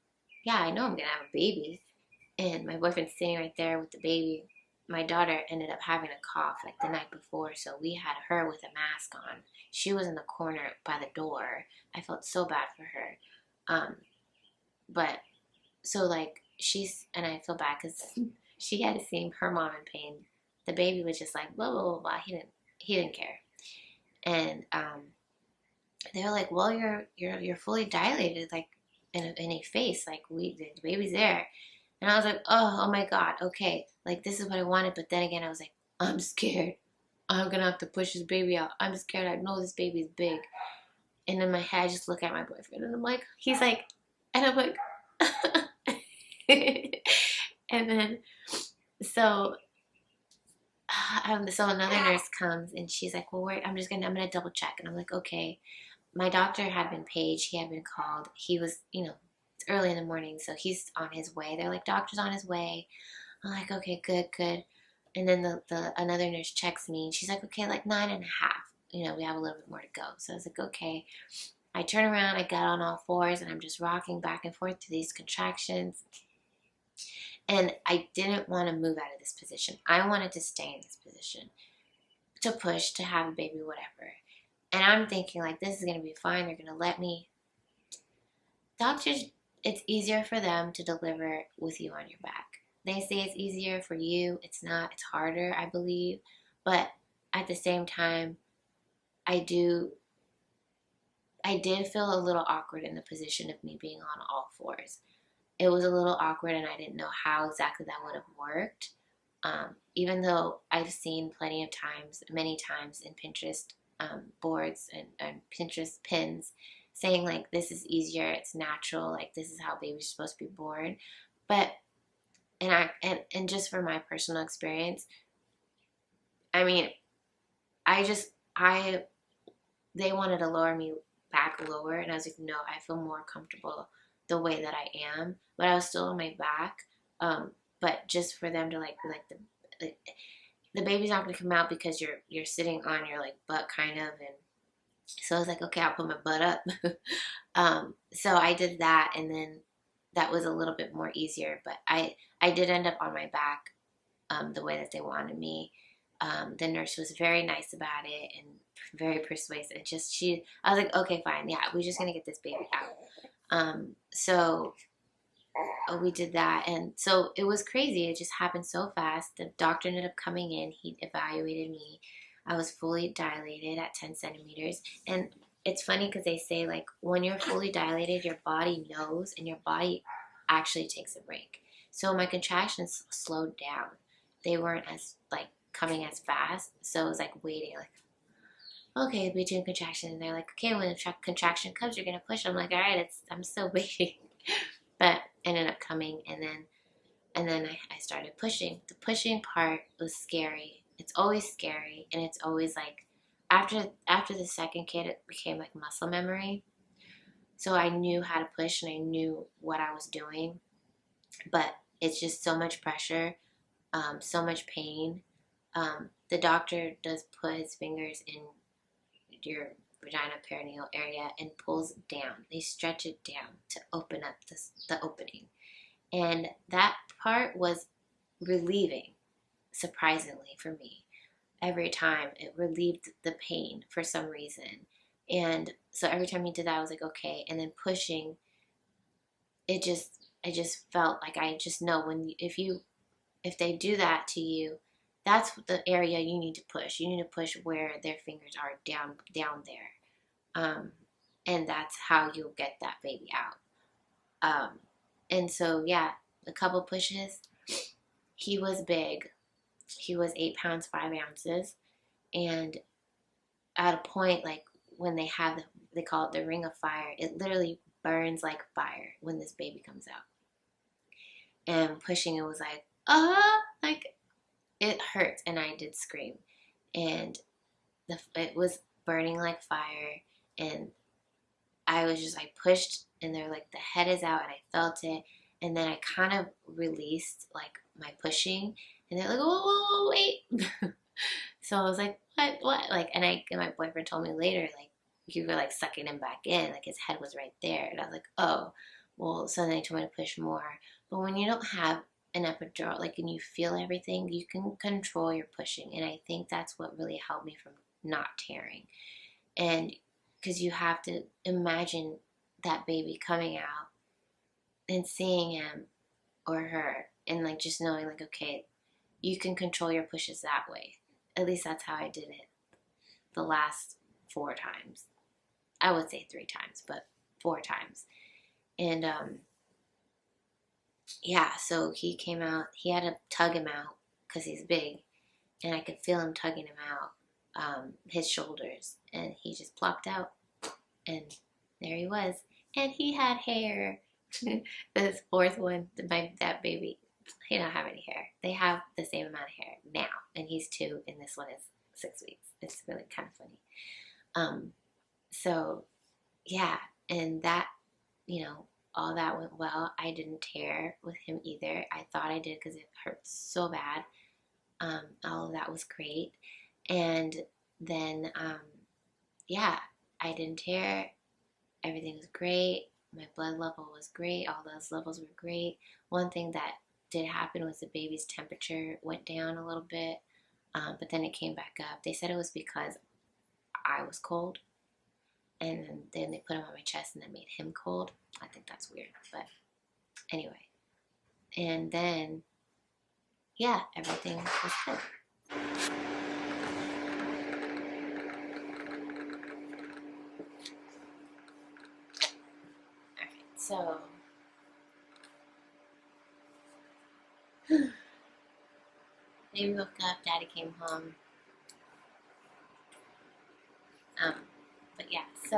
Yeah, I know I'm gonna have a baby. And my boyfriend's sitting right there with the baby. My daughter ended up having a cough like the night before, so we had her with a mask on. She was in the corner by the door. I felt so bad for her. But so like and I feel bad because she had to see her mom in pain. The baby was just like blah blah blah blah. He didn't care. And they were like, well, you're fully dilated, like in a face, like the baby's there. And I was like, oh my God, okay, like this is what I wanted. But then again, I was like, I'm scared. I'm gonna have to push this baby out. I'm scared. I know this baby's big. And in my head, I just look at my boyfriend, and I'm like, he's like. And I'm like, and then, so So another nurse comes and she's like, well, I'm gonna double check. And I'm like, okay. My doctor had been paged. He had been called. He was, it's early in the morning, so he's on his way. They're like, doctor's on his way. I'm like, okay, good, good. And then the another nurse checks me and she's like, okay, like 9.5. We have a little bit more to go. So I was like, okay. I turn around, I got on all fours, and I'm just rocking back and forth to these contractions. And I didn't want to move out of this position. I wanted to stay in this position, to push, to have a baby, whatever. And I'm thinking, like, this is going to be fine. They're going to let me. Doctors, it's easier for them to deliver with you on your back. They say it's easier for you. It's not. It's harder, I believe. But at the same time, I did feel a little awkward in the position of me being on all fours. It was a little awkward, and I didn't know how exactly that would have worked. Even though I've seen many times in Pinterest boards and Pinterest pins saying, like, this is easier, it's natural, like, this is how babies are supposed to be born. But, and just for my personal experience, I mean, they wanted to lower me back lower, and I was like, no, I feel more comfortable the way that I am, but I was still on my back. But just for them to like the baby's not gonna come out because you're sitting on your like butt kind of, and so I was like, okay, I'll put my butt up. So I did that, and then that was a little bit more easier. But I did end up on my back, the way that they wanted me. The nurse was very nice about it and very persuasive. I was like, okay, fine, yeah, we're just gonna get this baby out. So we did that, and so it was crazy. It just happened so fast. The doctor ended up coming in. He evaluated me. I was fully dilated at 10 centimeters, and it's funny because they say, like, when you're fully dilated, your body knows, and your body actually takes a break. So my contractions slowed down. They weren't as, like, coming as fast, so it was like waiting, like, okay, between contractions, and they're like, okay, when the contraction comes, you're gonna push. I'm like, all right, I'm still waiting. But ended up coming, and then I started pushing. The pushing part was scary. It's always scary, and it's always like after the second kid, it became like muscle memory. So I knew how to push, and I knew what I was doing, but it's just so much pressure, so much pain. The doctor does put his fingers in your vagina perineal area and pulls down. They stretch it down to open up the opening. And that part was relieving, surprisingly, for me. Every time it relieved the pain for some reason. And so every time he did that, I was like, okay. And then pushing, I just felt like I just know if they do that to you, that's the area you need to push. You need to push where their fingers are down there. And that's how you'll get that baby out. And so, yeah, a couple pushes. He was big. He was 8 pounds, 5 ounces. And at a point, like, when they call it the ring of fire, it literally burns like fire when this baby comes out. And pushing it was like, like, it hurts, and I did scream. And it was burning like fire, and I was just, I pushed, and they're like, the head is out, and I felt it, and then I kind of released, like, my pushing, and they're like, whoa, wait. So I was like, what? Like, and my boyfriend told me later, like, you were, like, sucking him back in, like, his head was right there, and I was like, oh, well, so then they told me to push more. But when you don't have an epidural, like, and you feel everything, you can control your pushing, and I think that's what really helped me from not tearing. And because you have to imagine that baby coming out and seeing him or her, and, like, just knowing, like, okay, you can control your pushes that way. At least that's how I did it the last 4 times. I would say 3 times, but 4 times. And yeah, so he came out. He had to tug him out because he's big, and I could feel him tugging him out, his shoulders, and he just plopped out, and there he was. And he had hair. This 4th one, that baby, he don't have any hair. They have the same amount of hair now, and he's 2, and this one is 6 weeks. It's really kind of funny. So yeah, and that, all that went well. I didn't tear with him either. I thought I did because it hurt so bad. All of that was great. And then, yeah, I didn't tear. Everything was great. My blood level was great. All those levels were great. One thing that did happen was the baby's temperature went down a little bit, but then it came back up. They said it was because I was cold, and then they put him on my chest and that made him cold. I think that's weird, but anyway. And then, yeah, everything was good. Alright, so baby woke up, daddy came home. But yeah, so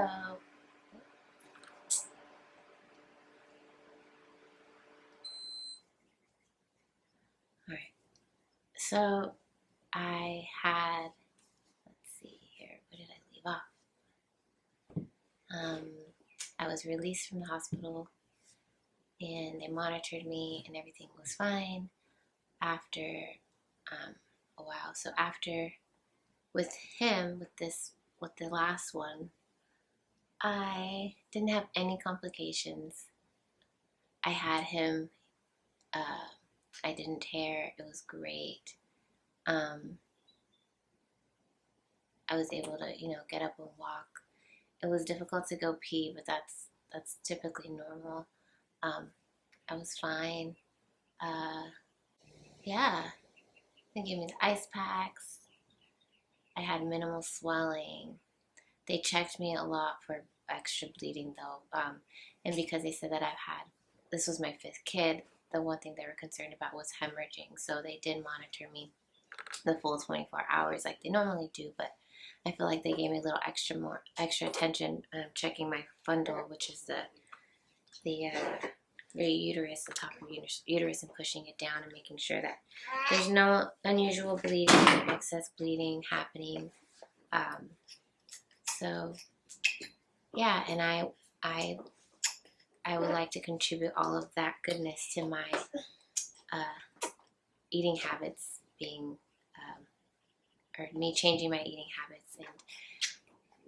alright. So I had, let's see here, where did I leave off? I was released from the hospital and they monitored me and everything was fine after a while. So after, with him, with the last one, I didn't have any complications. I had him, I didn't tear, it was great. I was able to, get up and walk. It was difficult to go pee, but that's typically normal. I was fine. Yeah, they gave me the ice packs. I had minimal swelling. They checked me a lot for extra bleeding though, and because they said that this was my 5th kid, the one thing they were concerned about was hemorrhaging. So they did monitor me the full 24 hours like they normally do, but I feel like they gave me a little extra attention, checking my fundal, which is your uterus, the top of your uterus, and pushing it down and making sure that there's no unusual bleeding, excess bleeding happening. So yeah, and I would like to contribute all of that goodness to my eating habits being, or me changing my eating habits and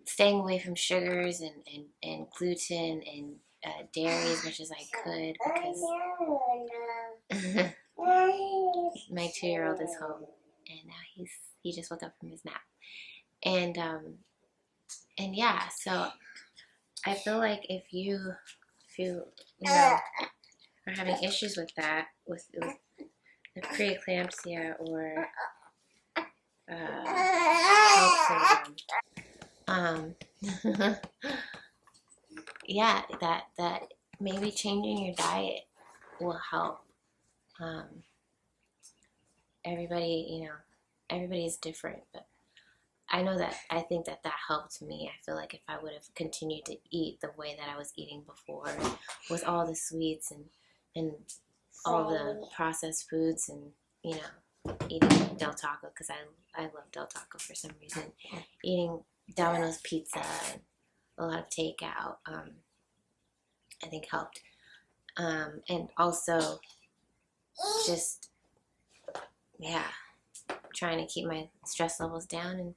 staying away from sugars and gluten and dairy as much as I could, because my 2-year-old is home and now he just woke up from his nap, and yeah, so I feel like if you are having issues with that, with the preeclampsia or syndrome, yeah, that maybe changing your diet will help. Everybody is different, but I think that helped me. I feel like if I would have continued to eat the way that I was eating before, with all the sweets and all the processed foods, and eating Del Taco, because I love Del Taco for some reason, eating Domino's pizza and a lot of takeout, I think helped, and also just trying to keep my stress levels down and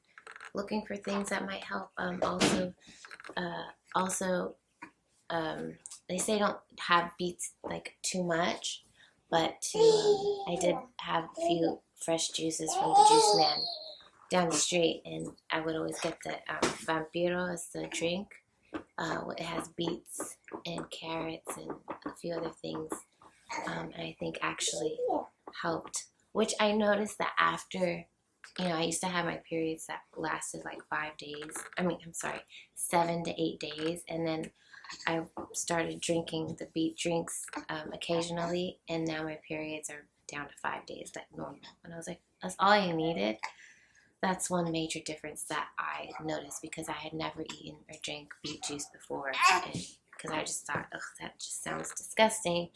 looking for things that might help. They say don't have beets like too much, but I did have a few fresh juices from the juice man down the street, and I would always get the Vampiro as the drink. It has beets and carrots and a few other things, and I think actually helped. Which I noticed that after, I used to have my periods that lasted like 5 days. 7 to 8 days. And then I started drinking the beet drinks occasionally. And now my periods are down to 5 days, like normal. And I was like, that's all I needed. That's one major difference that I noticed, because I had never eaten or drank beet juice before. Because I just thought, that just sounds disgusting.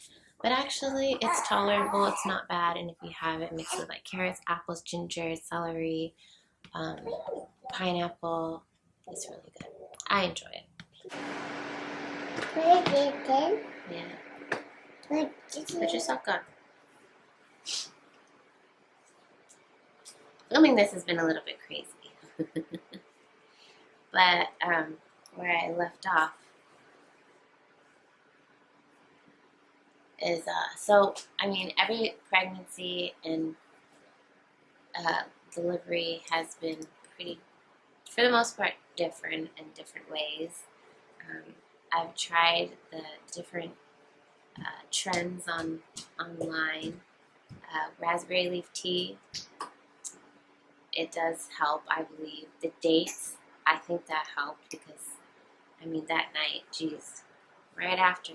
But actually, it's tolerable. It's not bad. And if you have it mixed with like carrots, apples, ginger, celery, um, pineapple, it's really good. I enjoy it. Yeah. Put your sock on. Filming this has been a little bit crazy. But where I left off is, every pregnancy and delivery has been pretty, for the most part, different in different ways. I've tried the different trends online. Raspberry leaf tea, it does help, I believe. The dates, I think that helped because, that night, geez, right after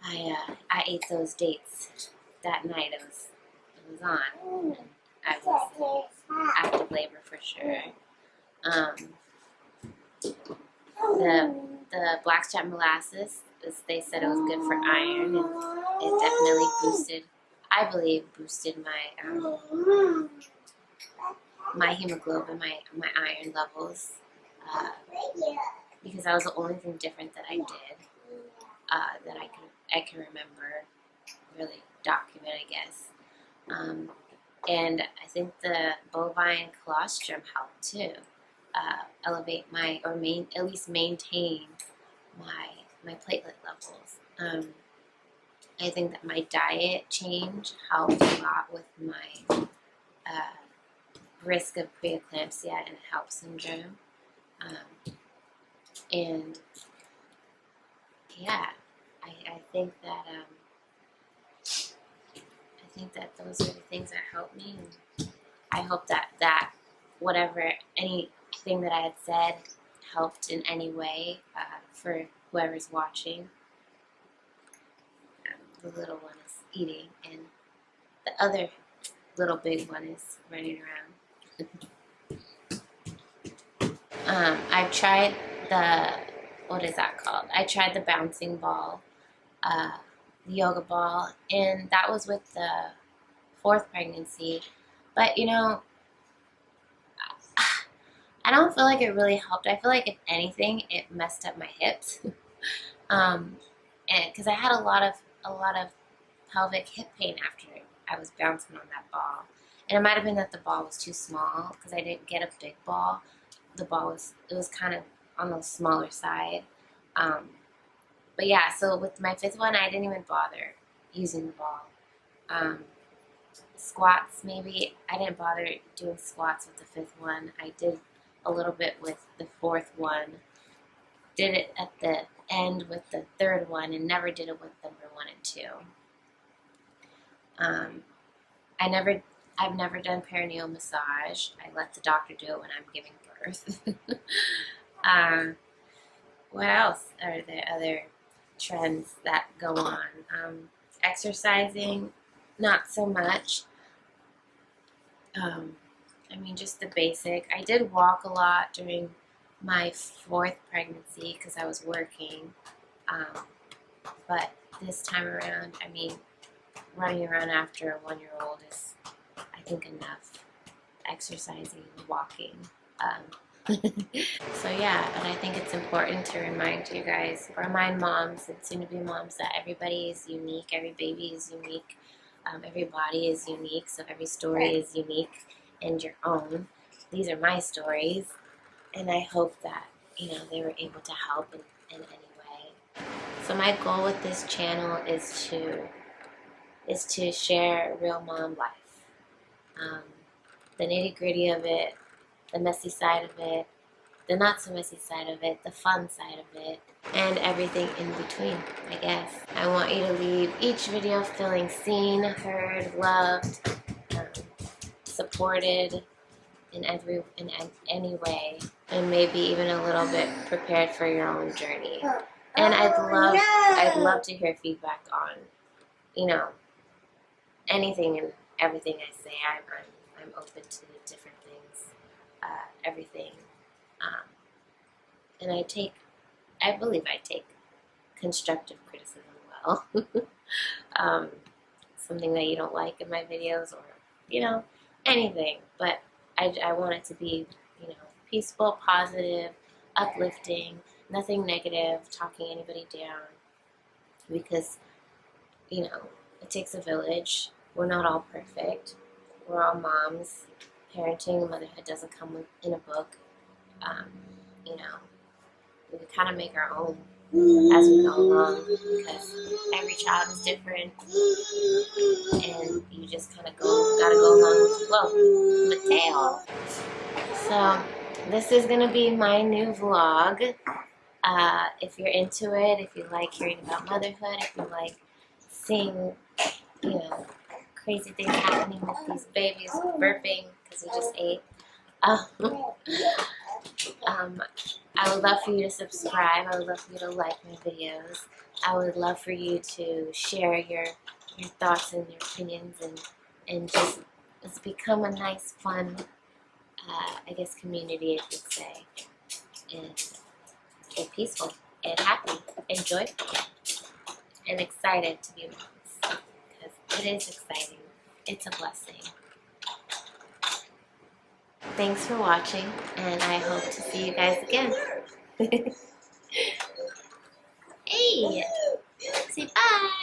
I ate those dates that night, it was on. And I was in active labor for sure. The blackstrap molasses, they said it was good for iron, and it definitely boosted my hemoglobin, my iron levels, because that was the only thing different that I did that I can remember, really document, I guess. And I think the bovine colostrum helped too. Elevate at least maintain my platelet levels. I think that my diet change helped a lot with my risk of preeclampsia and HELLP syndrome. And yeah, I think that those are the things that helped me, and I hope that whatever, anything that I had said helped in any way for whoever's watching. The little one is eating, and the other little big one is running around. I've tried what is that called? I tried the bouncing ball, the yoga ball, and that was with the 4th pregnancy. But I don't feel like it really helped. I feel like if anything, it messed up my hips, and because I had a lot of pelvic hip pain after I was bouncing on that ball, and it might have been that the ball was too small because I didn't get a big ball. The ball was kind of on the smaller side, but yeah. So with my 5th one, I didn't even bother using the ball. Squats, maybe I didn't bother doing squats with the 5th one. I did a little bit with the 4th one. Did it at the end with the 3rd one, and never did it with number 1 and 2. I've never done perineal massage. I let the doctor do it when I'm giving birth. What else are there other trends that go on? Exercising, not so much. Just the basic. I did walk a lot during my 4th pregnancy because I was working. But this time around, running around after a 1-year-old is, I think, enough. Exercising, walking. So yeah, but I think it's important to remind moms and soon-to-be moms that everybody is unique, every baby is unique, every body is unique, so every story is unique and your own. These are my stories, and I hope that, they were able to help in any way. So my goal with this channel is to share real mom life. The nitty-gritty of it, the messy side of it, the not so messy side of it, the fun side of it, and everything in between, I guess. I want you to leave each video feeling seen, heard, loved, supported in any way, and maybe even a little bit prepared for your own journey. And I'd love to hear feedback on, anything and everything I say. I'm open to different things, everything, and I believe I take constructive criticism well. well. Something that you don't like in my videos, or anything. But I want it to be peaceful, positive, uplifting, nothing negative, talking anybody down, because it takes a village. We're not all perfect. We're all moms. Parenting, motherhood doesn't come in a book. Um, you know, we can kind of make our own as we go along, because every child is different, and you just kind of gotta go along with the flow. Mateo. So this is gonna be my new vlog. If you're into it, if you like hearing about motherhood, if you like seeing, crazy things happening with these babies burping because we just ate. I would love for you to subscribe. I would love for you to like my videos. I would love for you to share your thoughts and your opinions, and just let's become a nice, fun, I guess, community, if you'd say, and peaceful, and happy, and joyful, and excited to be moms, because it is exciting. It's a blessing. Thanks for watching, and I hope to see you guys again. Hey! Say bye!